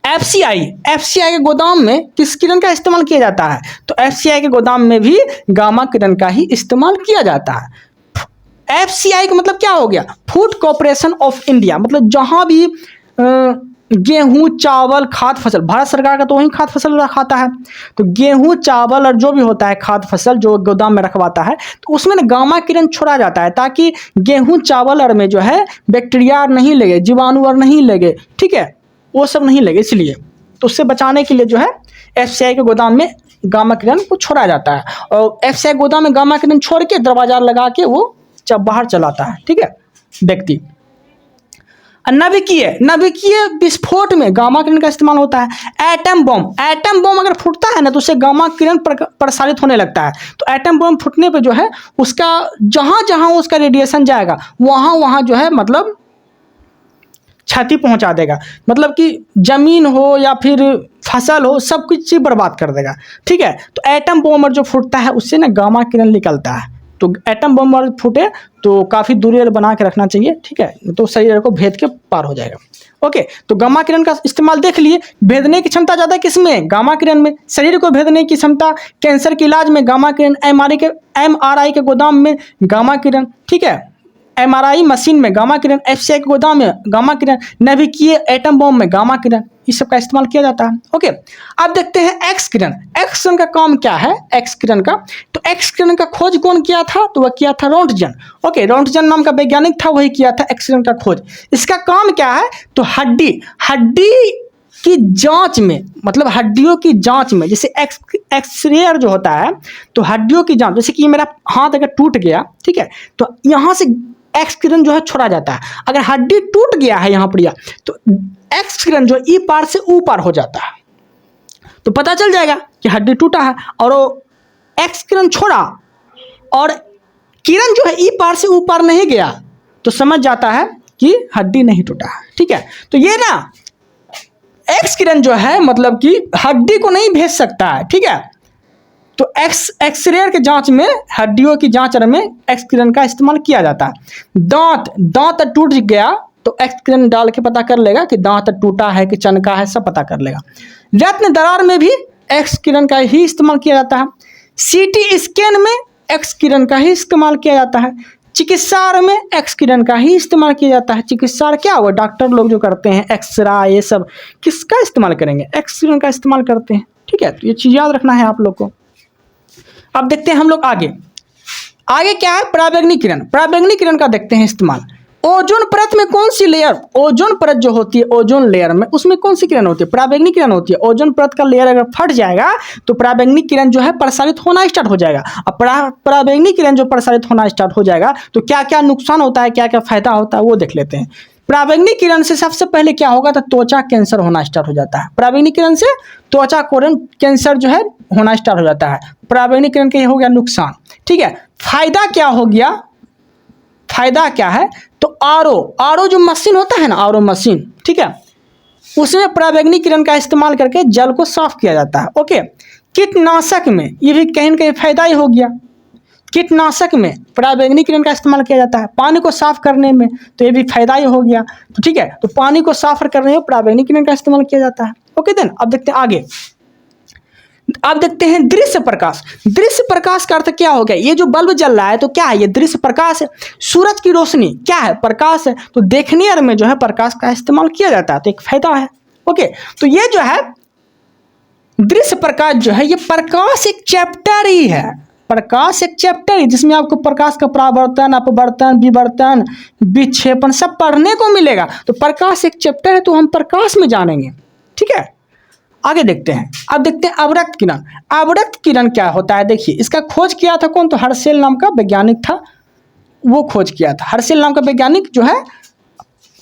FCI के गोदाम में किस किरण का इस्तेमाल किया जाता है? तो FCI के गोदाम में भी गामा किरण का ही इस्तेमाल किया जाता है। FCI का मतलब क्या हो गया? फूड कॉर्पोरेशन ऑफ इंडिया, मतलब जहाँ भी गेहूं, चावल, खाद्य फसल, भारत सरकार का तो वही खाद्य फसल रखाता है। तो गेहूं, चावल और जो भी होता है खाद्य फसल जो गोदाम में रखवाता है, तो उसमें ना गामा किरण छोड़ा जाता है ताकि गेहूं, चावल और में जो है बैक्टीरिया नहीं लगे, जीवाणु और नहीं लगे। ठीक है, वो सब नहीं लगे, इसलिए तो उससे बचाने के लिए जो है FCI के गोदाम में गामा किरण को छोड़ा जाता है। और FCI गोदाम में गामा किरण छोड़ के दरवाजा लगा के वो जब बाहर चलाता है। ठीक है, व्यक्ति। नाभिकीय विस्फोट में गामा किरण का इस्तेमाल होता है। एटम बम अगर फूटता है ना तो उससे गामा किरण प्रसारित होने लगता है। तो एटम बम फूटने पे जो है उसका जहाँ जहाँ उसका रेडिएशन जाएगा वहाँ वहाँ जो है मतलब क्षति पहुँचा देगा। मतलब कि जमीन हो या फिर फसल हो, सब कुछ चीज़ बर्बाद कर देगा। ठीक है, तो एटम बम जो फूटता है उससे ना गामा किरण निकलता है। तो एटम बम और फूटे तो काफ़ी दूरी बना के रखना चाहिए। ठीक है, तो शरीर को भेद के पार हो जाएगा। ओके, तो गामा किरण का इस्तेमाल देख लिए। भेदने की क्षमता ज़्यादा किस में? गामा किरण में। शरीर को भेदने की क्षमता कैंसर के इलाज में गामा किरण। MRI के गोदाम में गामा किरण। ठीक है, MRI मशीन में गामा किरण, FCI के गोदाम में गामा किरण, नाभिकीय एटम बम में गामा किरण, इस सब का इस्तेमाल किया जाता है। ओके, अब देखते हैं एक्स किरण। एक्स किरण का काम क्या है? एक्स किरण का, तो एक्स किरण का खोज कौन किया था? तो वह किया था रोंटगन। ओके, रोंटगन नाम का वैज्ञानिक था, वही किया था एक्स किरण का खोज। इसका काम क्या है? तो हड्डी की जांच में, मतलब हड्डियों की जांच में, जैसे एक्सरे जो होता है तो हड्डियों की जांच, जैसे कि मेरा हाथ अगर टूट गया, ठीक है, तो यहाँ से एक्स किरण जो है छोड़ा जाता है। अगर हड्डी टूट गया है यहाँ पर तो एक्स किरण जो ई पार से ऊ पार हो जाता है, तो पता चल जाएगा कि हड्डी टूटा है। और वो एक्स किरण छोड़ा और किरण जो है ई पार से ऊ पार नहीं गया तो समझ जाता है कि हड्डी नहीं टूटा है। ठीक है, तो ये ना एक्स किरण जो है मतलब कि हड्डी को नहीं भेज सकता है, ठीक है। तो एक्सरे के जांच में, हड्डियों की जांच में एक्स किरण का इस्तेमाल किया जाता है। दांत टूट गया तो एक्स किरण डाल के पता कर लेगा कि दांत टूटा है कि चनका है, सब पता कर लेगा। रत्न दरार में भी एक्स किरण का ही इस्तेमाल किया जाता है। सीटी स्कैन में एक्स किरण का ही इस्तेमाल किया जाता है। चिकित्सा में एक्स किरण का ही इस्तेमाल किया जाता है। चिकित्सा क्या हुआ, डॉक्टर लोग जो करते हैं एक्सरा, ये सब किसका इस्तेमाल करेंगे, एक्स किरण का इस्तेमाल करते हैं, ठीक है। तो ये चीज़ याद रखना है आप लोग को। अब देखते हैं हम लोग आगे क्या है, पराबैंगनी किरण। पराबैंगनी किरण का देखते हैं इस्तेमाल। ओजोन परत में कौन सी लेयर, ओजोन परत जो होती है ओजोन लेयर में, उसमें कौन सी किरण होती है, पराबैंगनी किरण होती है। ओजोन परत का लेयर अगर फट जाएगा तो पराबैंगनी किरण जो है प्रसारित होना स्टार्ट हो जाएगा। अब पराबैंगनी किरण जो प्रसारित होना स्टार्ट हो जाएगा तो क्या क्या नुकसान होता है, क्या क्या फायदा होता है, वो देख लेते हैं। पराबैंगनी किरण से सबसे पहले क्या होगा, तो त्वचा कैंसर होना स्टार्ट हो जाता है। पराबैंगनी किरण से त्वचा कैंसर जो है होना स्टार्ट हो जाता है। पराबैंगनी किरण का ये हो गया नुकसान, ठीक है। फायदा क्या हो गया, फायदा क्या है, तो आरओ जो मशीन होता है ना, आरओ मशीन, ठीक है, उसमें पराबैंगनी किरण का इस्तेमाल करके जल को साफ किया जाता है। ओके, कीटनाशक में ये भी कहीं न कहीं फायदा ही हो गया। कीटनाशक में पराबैंगनी किरण का इस्तेमाल किया जाता है। पानी को साफ करने में तो ये भी फायदा ही हो गया, तो ठीक है। तो पानी को साफ करने में पराबैंगनी किरण का इस्तेमाल किया जाता है। ओके देन, अब देखते हैं आगे। अब देखते हैं दृश्य प्रकाश। दृश्य प्रकाश का अर्थ क्या हो गया, ये जो बल्ब जल रहा है तो क्या है, ये दृश्य प्रकाश है। सूरज की रोशनी क्या है, प्रकाश है। तो देखने में जो है प्रकाश का इस्तेमाल किया जाता है, तो एक फायदा है। ओके, तो ये जो है दृश्य प्रकाश जो है, ये प्रकाश एक चैप्टर ही है। प्रकाश एक चैप्टर है जिसमें आपको प्रकाश का परावर्तन, अपवर्तन, विवर्तन, विक्षेपण सब पढ़ने को मिलेगा। तो प्रकाश एक चैप्टर है, तो हम प्रकाश में जानेंगे, ठीक है। आगे देखते हैं। अब देखते हैं अवरक्त किरण। अवरक्त किरण क्या होता है, देखिए इसका खोज किया था कौन, तो हर्शेल नाम का वैज्ञानिक था, वो खोज किया था। हर्शेल नाम का वैज्ञानिक जो है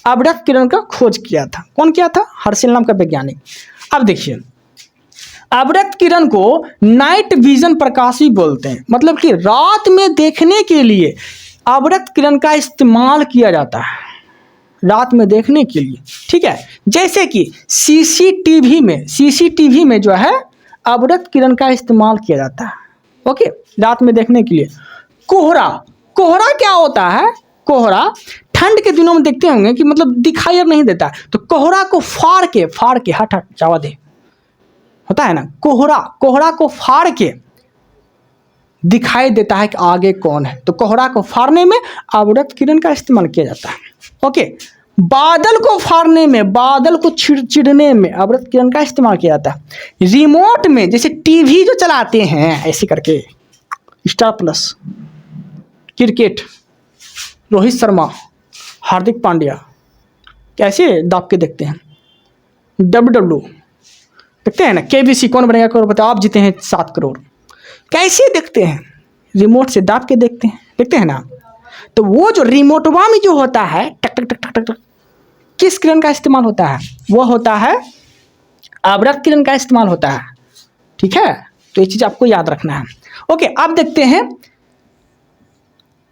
अवरक्त किरण का खोज किया था। कौन किया था, हर्शेल नाम का वैज्ञानिक। अब देखिए अवरक्त किरण को नाइट विजन प्रकाश भी बोलते हैं, मतलब कि रात में देखने के लिए अवरक्त किरण का इस्तेमाल किया जाता है, रात में देखने के लिए, ठीक है। जैसे कि सीसीटीवी में जो है अवरक्त किरण का इस्तेमाल किया जाता है, ओके, रात में देखने के लिए। कोहरा क्या होता है, कोहरा ठंड के दिनों में देखते होंगे कि मतलब दिखाई नहीं देता, तो कोहरा को फाड़ के हट जावा दे होता है ना, कोहरा को फाड़ के दिखाई देता है कि आगे कौन है, तो कोहरा को फाड़ने में अवरक्त किरण का इस्तेमाल किया जाता है। ओके, बादल को फाड़ने में, बादल को चिड़ने में अवरक्त किरण का इस्तेमाल किया जाता है। रिमोट में जैसे टीवी जो चलाते हैं ऐसे करके, Star Plus, cricket, Rohit Sharma, Hardik Pandya कैसे दाब के देखते हैं, डब्ल्यू देखते हैं ना, केबीसी कौन बनेगा करोड़पति, आप जीते हैं 7 करोड़, कैसे देखते हैं, रिमोट से दाब के देखते हैं ना। तो वो जो रिमोटवा में जो होता है टक टक टक टक टक, किस किरण का इस्तेमाल होता है, वो होता है अवरक्त किरण का इस्तेमाल होता है, ठीक है। तो ये चीज आपको याद रखना है। ओके, अब देखते हैं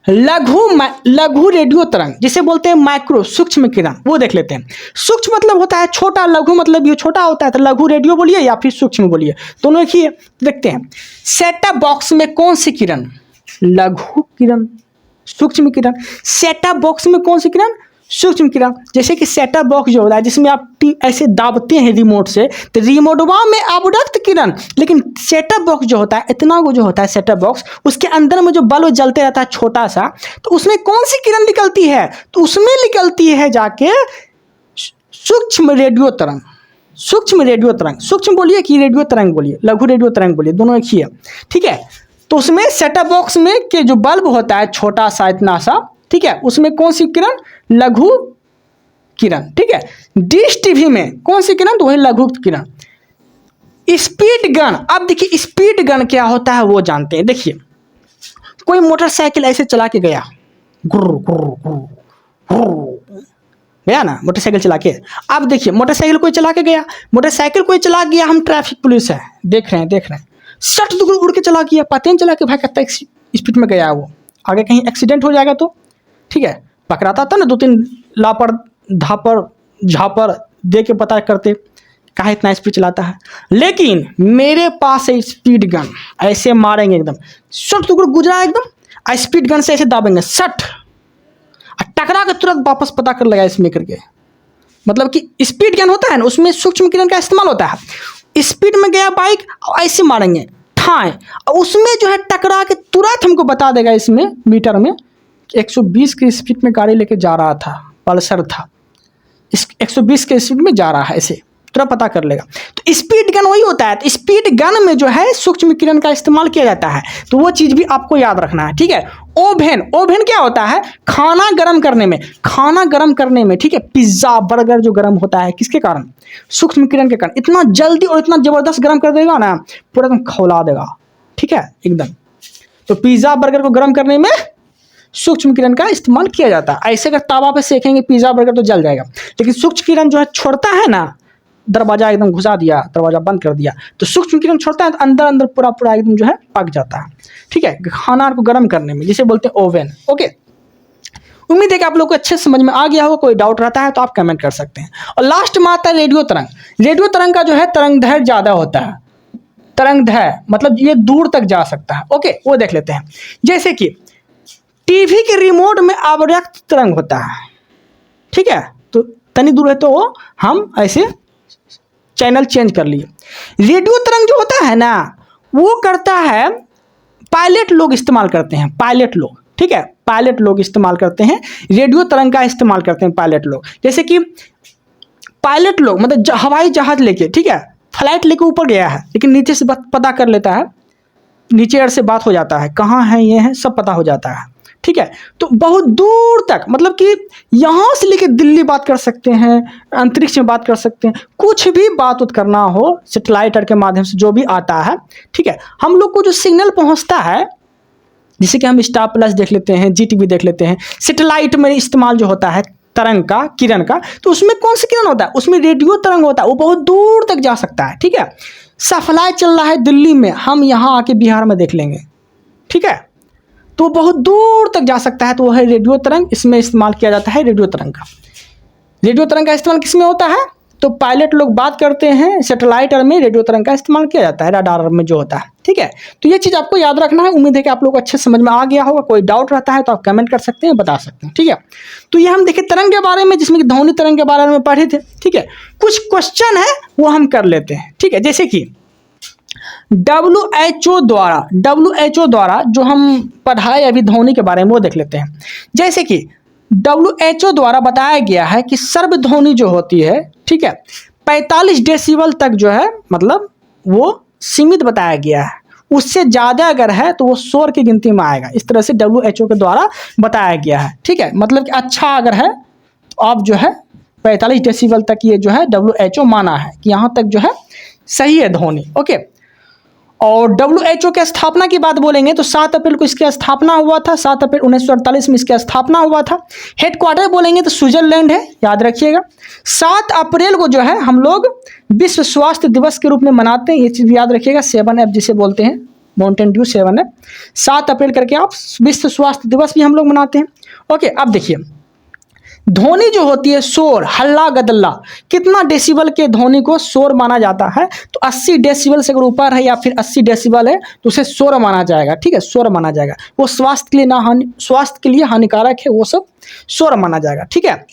लघु रेडियो तरंग, जिसे बोलते हैं माइक्रो, सूक्ष्म किरण, वो देख लेते हैं। सूक्ष्म मतलब होता है छोटा, लघु मतलब ये छोटा होता है, तो लघु रेडियो बोलिए या फिर सूक्ष्म बोलिए, दोनों एक ही है। देखते हैं सेटअप बॉक्स में कौन सी किरण, लघु किरण, सूक्ष्म किरण। सेटअप बॉक्स में कौन सी किरण, सूक्ष्म किरण। जैसे कि सेटअप बॉक्स जो होता है जिसमें आप ऐसे दाबते हैं रिमोट से, तो रिमोटवा में अवरक्त किरण, लेकिन सेटअप बॉक्स जो होता है, इतना वो जो होता है सेटअप बॉक्स, उसके अंदर में जो बल्ब जलते रहता है छोटा सा, तो उसमें कौन सी किरण निकलती है, तो उसमें निकलती है जाके सूक्ष्म रेडियो तरंग। सूक्ष्म रेडियो तरंग, सूक्ष्म बोलिए कि रेडियो तरंग बोलिए, लघु रेडियो तरंग बोलिए, दोनों एक ही है, ठीक है। तो उसमें सेटअप बॉक्स में के जो बल्ब होता है छोटा सा, इतना सा, ठीक है, उसमें कौन सी किरण, लघु किरण, ठीक है। डिश टीवी में कौन सी किरण, तो वही लघु किरण। स्पीड गन, अब देखिए स्पीड गन क्या होता है वो जानते हैं। देखिए कोई मोटरसाइकिल ऐसे चला के गया, गया ना मोटरसाइकिल चला के। अब देखिए मोटरसाइकिल कोई चला के गया, मोटरसाइकिल कोई चला गया, हम ट्रैफिक पुलिस है, देख रहे हैं, सट दुगुर उड़ के चला गया, पता नहीं चला कि भाई कितना स्पीड में गया है वो, आगे कहीं एक्सीडेंट हो जाएगा तो, ठीक है। पकड़ाता था ना 2-3 लापर धापर झापर दे के पता करते कहा इतना स्पीड चलाता है। लेकिन मेरे पास है स्पीड गन, ऐसे मारेंगे एकदम शट टुकड़ा गुजरा एकदम, स्पीड गन से ऐसे दाबेंगे सट, टकरा के तुरंत वापस पता कर लगा इसमें करके। मतलब कि स्पीड गन होता है ना, उसमें सूक्ष्म किरण का इस्तेमाल होता है। स्पीड में गया बाइक, ऐसे मारेंगे ठाए, उसमें जो है टकरा के तुरंत हमको बता देगा इसमें मीटर में 120 की स्पीड में गाड़ी लेके जा रहा था, पल्सर था, इस 120 के स्पीड में जा रहा है, ऐसे तुरंत पता कर लेगा। तो स्पीड गन वही होता है। तो स्पीड गन में जो है सूक्ष्म किरण का इस्तेमाल किया जाता है, तो वो चीज़ भी आपको याद रखना है, ठीक है। ओवन, ओवन क्या होता है? खाना गर्म करने में, खाना गर्म करने में, ठीक है। पिज्ज़ा बर्गर जो गर्म होता है किसके कारण? सूक्ष्म किरण के कारण। इतना जल्दी और इतना ज़बरदस्त गर्म कर देगा ना, पूरा एकदम खौला देगा, ठीक है एकदम। तो पिज़्ज़ा बर्गर को गर्म करने में सूक्ष्म किरण का इस्तेमाल किया जाता है। ऐसे अगर तावा पे सेकेंगे पिज़्ज़ा बर्गर तो जल जाएगा, लेकिन सूक्ष्म किरण जो है छोड़ता है ना, दरवाजा एकदम घुसा दिया, दरवाजा बंद कर दिया, तो सूक्ष्म किरण छोड़ता है तो अंदर अंदर पूरा पूरा एकदम जो है पक जाता है, ठीक है, खाना को गर्म करने में, जिसे बोलते हैं ओवन। ओके, उम्मीद है कि आप लोग को अच्छे समझ में आ गया होगा। कोई डाउट रहता है तो आप कमेंट कर सकते हैं। और लास्ट में आता है रेडियो तरंग। रेडियो तरंग का जो है तरंग दैर्घ्य ज़्यादा होता है। तरंग दैर्घ्य मतलब ये दूर तक जा सकता है। ओके, वो देख लेते हैं। जैसे कि टीवी के रिमोट में अवरक्त तरंग होता है, ठीक है, तो तनी दूर है तो वो हम ऐसे चैनल चेंज कर लिए। रेडियो तरंग जो होता है ना, वो करता है पायलट लोग इस्तेमाल करते हैं, पायलट लोग, ठीक है, पायलट लोग इस्तेमाल करते हैं, रेडियो तरंग का इस्तेमाल करते हैं पायलट लोग। जैसे कि पायलट लोग मतलब हवाई जहाज लेके, ठीक है, फ्लाइट लेके ऊपर गया है, लेकिन नीचे से पता कर लेता है, नीचे एयर से बात हो जाता है, कहाँ है ये है सब पता हो जाता है, ठीक है। तो बहुत दूर तक, मतलब कि यहाँ से लेके दिल्ली बात कर सकते हैं, अंतरिक्ष में बात कर सकते हैं, कुछ भी बात करना हो सैटेलाइट के माध्यम से जो भी आता है, ठीक है। हम लोग को जो सिग्नल पहुँचता है, जिसे कि हम स्टार प्लस देख लेते हैं, GTV देख लेते हैं, सैटेलाइट में इस्तेमाल जो होता है तरंग का, किरण का, तो उसमें कौन सा किरण होता है? उसमें रेडियो तरंग होता है, वो बहुत दूर तक जा सकता है, ठीक है। सफलाई चल रहा है दिल्ली में, हम यहाँ आके बिहार में देख लेंगे, ठीक है, तो बहुत दूर तक जा सकता है, तो वो है रेडियो तरंग। इसमें इस्तेमाल किया जाता है रेडियो तरंग का। रेडियो तरंग का इस्तेमाल किस में होता है? तो पायलट लोग बात करते हैं, सैटेलाइट में रेडियो तरंग का इस्तेमाल किया जाता है, रडार में जो होता है, ठीक है। तो ये चीज़ आपको याद रखना है। उम्मीद है कि आप लोग को अच्छे समझ में आ गया होगा। कोई डाउट रहता है तो आप कमेंट कर सकते हैं, बता सकते हैं, ठीक है। तो ये हम देखिए तरंग के बारे में, जिसमें कि ध्वनि तरंग के बारे में पढ़े थे, ठीक है। कुछ क्वेश्चन है वो हम कर लेते हैं, ठीक है। जैसे कि WHO द्वारा जो हम पढ़ाए अभी ध्वनि के बारे में, वो देख लेते हैं। जैसे कि WHO द्वारा बताया गया है कि सर्वध्वनि जो होती है, ठीक है, 45 डेसिबल तक जो है, मतलब वो सीमित बताया गया है। उससे ज़्यादा अगर है तो वो शोर की गिनती में आएगा। इस तरह से WHO के द्वारा बताया गया है, ठीक है। मतलब कि अच्छा अगर है तो आप जो है 45 डेसिबल तक ये जो है WHO माना है कि यहाँ तक जो है सही है ध्वनि। ओके, और WHO के स्थापना की बात बोलेंगे तो 7 अप्रैल को इसकी स्थापना हुआ था। 7 अप्रैल 1948 में इसकी स्थापना हुआ था। हेडक्वार्टर बोलेंगे तो स्विट्जरलैंड है, याद रखिएगा। 7 अप्रैल को जो है हम लोग विश्व स्वास्थ्य दिवस के रूप में मनाते हैं, ये चीज़ याद रखिएगा। 7 अप जिसे बोलते हैं, माउंटेन ड्यू 7 अप, 7 अप्रैल करके आप विश्व स्वास्थ्य दिवस भी हम लोग मनाते हैं। ओके, अब देखिए ध्वनि जो होती है, शोर, हल्ला गदल्ला, कितना डेसिबल के ध्वनि को शोर माना जाता है? तो 80 डेसिबल से अगर ऊपर है या फिर 80 डेसिबल है तो उसे शोर माना जाएगा, ठीक है, शोर माना जाएगा। वो स्वास्थ्य के लिए स्वास्थ्य के लिए हानिकारक है, वो सब शोर माना जाएगा, ठीक है।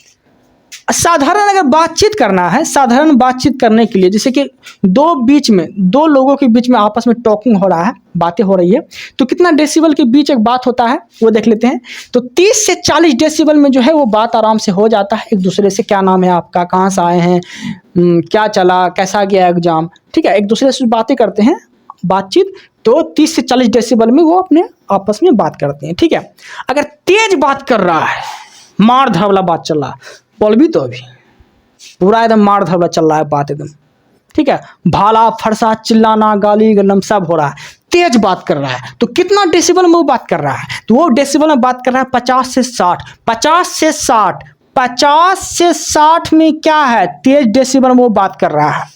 साधारण अगर बातचीत करना है, साधारण बातचीत करने के लिए, जैसे कि दो लोगों के बीच में आपस में टॉकिंग हो रहा है, बातें हो रही है, तो कितना डेसिबल के बीच एक बात होता है वो देख लेते हैं। तो 30 से 40 डेसिबल में जो है वो बात आराम से हो जाता है। एक दूसरे से, क्या नाम है आपका, कहाँ से आए हैं, क्या चला, कैसा गया एग्जाम, ठीक है, एक दूसरे से बातें करते हैं, बातचीत। तो 30 से 40 डेसिबल में वो अपने आपस में बात करते हैं, ठीक है। अगर तेज बात कर रहा है, मार धाड़ वाला बात चल रहा है, बोल भी तो अभी पूरा एकदम मार धाड़ चल रहा है बात एकदम, ठीक है, भाला फरसा, चिल्लाना, गाली गलम सब हो रहा है, तेज बात कर रहा है। तो कितना डेसिबल में वो बात कर रहा है? तो वो डेसिबल में बात कर रहा है 50 से 60, 50 से 60, 50 से 60 में क्या है? तेज डेसिबल में वो बात कर रहा है,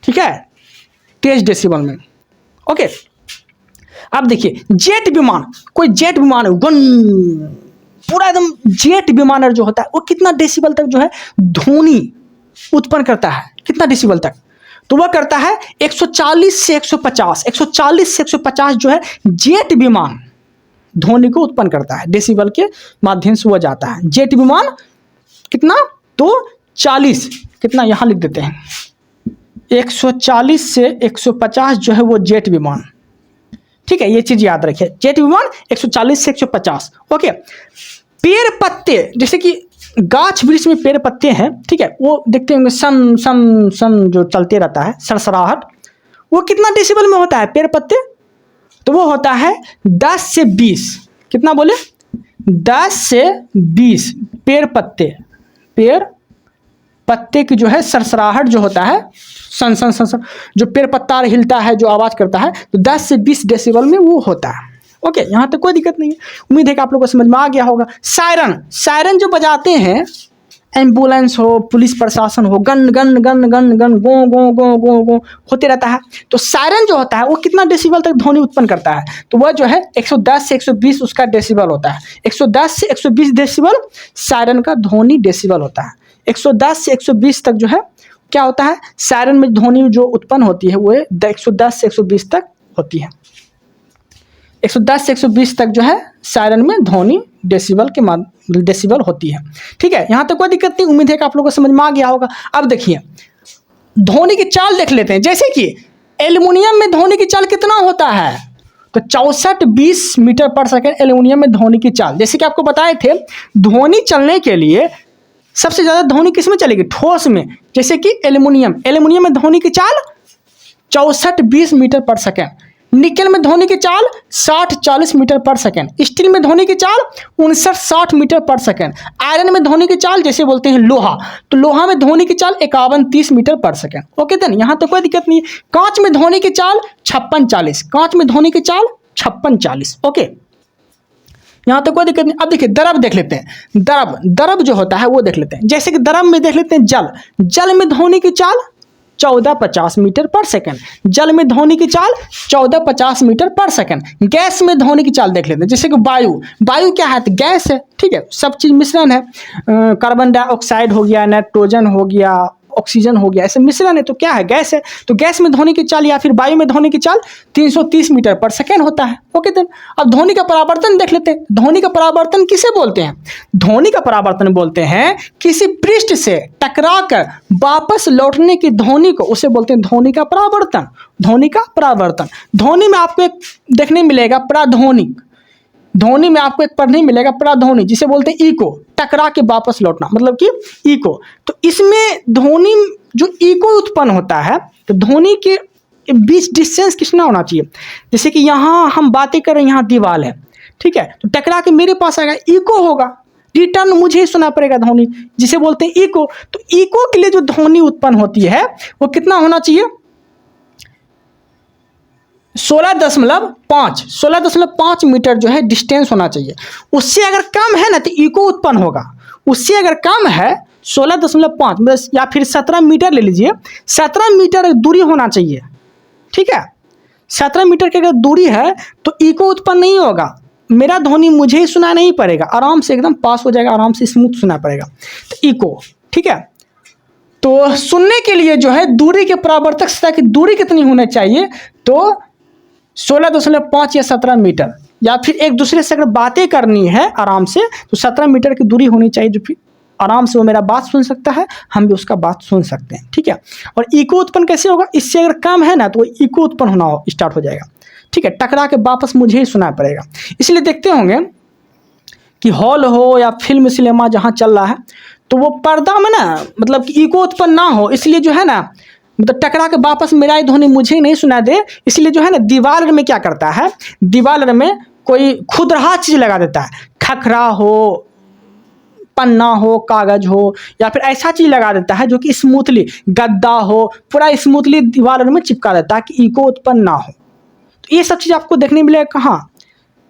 ठीक है, तेज डेसिबल में। ओके, अब देखिए जेट विमान, कोई जेट विमान है, गन पूरा एकदम जेट विमान जो होता है वो कितना डेसिबल तक जो है ध्वनि उत्पन्न करता है, कितना डेसिबल तक, तो वह करता है 140 से 150, 140 से 150 जो है जेट विमान ध्वनि को उत्पन्न करता है, डेसिबल के माध्यम से वह जाता है। जेट विमान कितना, तो 40, कितना यहाँ लिख देते हैं, 140 से 150 जो है वो जेट विमान, ठीक है, ये चीज याद रखिए, जेट विमान 140 से 150। ओके, पेड़ पत्ते, जैसे कि गाछ वृक्ष में पेड़ पत्ते हैं, ठीक है, वो देखते होंगे सन सन सन जो चलते रहता है, सरसराहट, वो कितना डेसिबल में होता है पेड़ पत्ते, तो वो होता है 10 से 20, कितना बोले, 10 से 20 पेड़ पत्ते की जो है सरसराहट जो होता है, सन सन सन सन, जो पेड़ पत्ता हिलता है, जो आवाज़ करता है, तो 10 से 20 डेसिबल में वो होता है। ओके, यहाँ तक कोई दिक्कत नहीं है, उम्मीद है कि आप लोगों को समझ में आ गया होगा। सायरन जो बजाते हैं, एम्बुलेंस हो, पुलिस प्रशासन हो, गन गन गन गन गन गो गो गो गो गो होते रहता है, तो सायरन जो होता है वो कितना डेसिबल तक ध्वनि उत्पन्न करता है, तो वह जो है 110 से 120 उसका डेसिबल होता है। 110 से 120 डेसिबल सायरन का ध्वनि डेसिबल होता है। 110 से 120 तक जो है क्या होता है, सायरन में ध्वनि जो उत्पन्न होती है वो 110 से 120 तक होती है। 110 से 120 तक जो है सायरन में ध्वनि डेसिबल होती है। ठीक है, यहाँ तक कोई दिक्कत नहीं, उम्मीद है कि आप लोगों को समझ में आ गया होगा। अब देखिए ध्वनि की चाल देख लेते हैं, जैसे कि एल्युमिनियम में ध्वनि की चाल कितना होता है, तो 64-20 मीटर पर सेकेंड एल्युमिनियम में ध्वनि की चाल। जैसे कि आपको बताए थे, ध्वनि चलने के लिए सबसे ज़्यादा ध्वनि किस में चलेगी, ठोस में, जैसे कि एल्युमिनियम में ध्वनि की चाल 64-20 मीटर पर सेकेंड, निकेल में ध्वनि की चाल 60-40 मीटर पर सेकेंड, स्टील में ध्वनि की चाल 59-60 मीटर पर सेकेंड, आयरन में ध्वनि की चाल जैसे बोलते हैं लोहा, तो लोहा में ध्वनि की चाल 51-30 मीटर पर सेकेंड। ओके देन, यहाँ तो कोई दिक्कत नहीं। कांच में ध्वनि की चाल 56-40, कांच में ध्वनि की चाल 56-40। ओके, यहाँ तो कोई दिक्कत नहीं। अब देखिए द्रव देख लेते हैं, द्रव जो होता है वो देख लेते हैं, जैसे कि द्रव में देख लेते हैं जल में ध्वनि की चाल 14-50 मीटर पर सेकंड, जल में ध्वनि की चाल 14-50 मीटर पर सेकंड। गैस में ध्वनि की चाल देख लेते हैं, जैसे कि वायु क्या है, तो गैस है, ठीक है, सब चीज मिश्रण है, कार्बन डाइऑक्साइड हो गया, नाइट्रोजन हो गया, ऑक्सीजन हो गया, ऐसे मिश्रण है, तो क्या है, गैस है। तो गैस में ध्वनि की चाल या फिर वायु में ध्वनि की चाल 330 मीटर पर सेकेंड होता है। ओके देन, अब ध्वनि का परावर्तन देख लेते हैं। ध्वनि का परावर्तन किसे बोलते हैं, ध्वनि का परावर्तन बोलते हैं किसी पृष्ठ से टकराकर वापस लौटने की ध्वनि को, उसे बोलते हैं ध्वनि का परावर्तन। ध्वनि का परावर्तन, ध्वनि में आपको एक देखने मिलेगा प्राध्वनिक, ध्वनि में आपको एक पढ़ने मिलेगा प्राध्वनि, जिसे बोलते हैं इको, टकरा के वापस लौटना, मतलब कि इको। तो इसमें ध्वनि जो इको उत्पन्न होता है, तो ध्वनि के बीच डिस्टेंस कितना होना चाहिए, जैसे कि यहाँ हम बातें कर रहे हैं, यहाँ दीवार है, ठीक है, तो टकरा के मेरे पास आएगा, इको होगा, रिटर्न मुझे ही सुना पड़ेगा ध्वनि, जिसे बोलते हैं इको। तो इको के लिए जो ध्वनि उत्पन्न होती है वो कितना होना चाहिए, 16.5 मीटर जो है डिस्टेंस होना चाहिए। उससे अगर कम है ना तो इको उत्पन्न होगा, उससे अगर कम है 16.5 बस, या फिर 17 मीटर ले लीजिए, 17 मीटर दूरी होना चाहिए, ठीक है, 17 मीटर की अगर दूरी है तो इको उत्पन्न नहीं होगा, मेरा ध्वनि मुझे ही सुना नहीं पड़ेगा, आराम से एकदम पास हो जाएगा, आराम से स्मूथ सुना पड़ेगा, तो इको, ठीक है। तो सुनने के लिए जो है दूरी के परावर्तक सतह की दूरी कितनी होनी चाहिए, तो 16.5 या 17 मीटर, या फिर एक दूसरे से अगर बातें करनी है आराम से तो 17 मीटर की दूरी होनी चाहिए, जो फिर आराम से वो मेरा बात सुन सकता है, हम भी उसका बात सुन सकते हैं, ठीक है। और इको उत्पन्न कैसे होगा, इससे अगर कम है ना तो इको उत्पन्न होना स्टार्ट हो जाएगा, ठीक है, टकरा के वापस मुझे ही सुना पड़ेगा। इसलिए देखते होंगे कि हॉल हो या फिल्म सिनेमा जहाँ चल रहा है, तो वो पर्दा में ना मतलब कि इको उत्पन्न ना हो, इसलिए जो है ना मतलब टकरा के वापस मेरा ही ध्वनि मुझे ही नहीं सुना दे, इसलिए जो है ना दीवार में क्या करता है, दीवार में कोई खुदरा चीज़ लगा देता है, खखरा हो, पन्ना हो, कागज हो, या फिर ऐसा चीज़ लगा देता है जो कि स्मूथली, गद्दा हो, पूरा स्मूथली दीवार में चिपका देता है कि इको उत्पन्न ना हो। तो ये सब चीज़ आपको देखने मिलेगा कहाँ,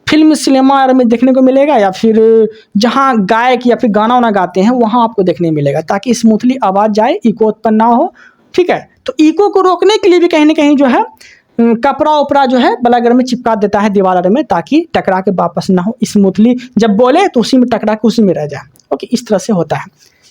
फिल्म सिनेमा में देखने को मिलेगा, या फिर जहाँ गायक या फिर गाना वाना गाते हैं वहाँ आपको देखने मिलेगा, ताकि स्मूथली आवाज़ जाए, इको उत्पन्न ना हो, ठीक है। तो इको को रोकने के लिए भी कहीं ना कहीं जो है कपड़ा उपड़ा जो है बलागर में चिपका देता है दीवार में, ताकि टकरा के वापस ना हो, स्मूथली जब बोले तो उसी में टकरा के उसी में रह जाए। ओके, इस तरह से होता है,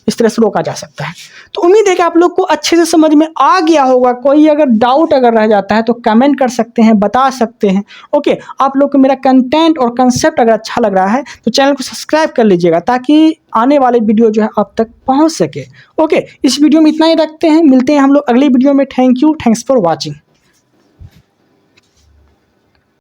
इस तरह से रोका जा सकता है। तो उम्मीद है कि आप लोग को अच्छे से समझ में आ गया होगा। कोई अगर डाउट अगर रह जाता है तो कमेंट कर सकते हैं, बता सकते हैं। ओके, आप लोग को मेरा कंटेंट और कंसेप्ट अगर अच्छा लग रहा है तो चैनल को सब्सक्राइब कर लीजिएगा ताकि आने वाले वीडियो जो है आप तक पहुंच सके। ओके, इस वीडियो में इतना ही रखते हैं, मिलते हैं हम लोग अगली वीडियो में। Thank you, thanks for watching.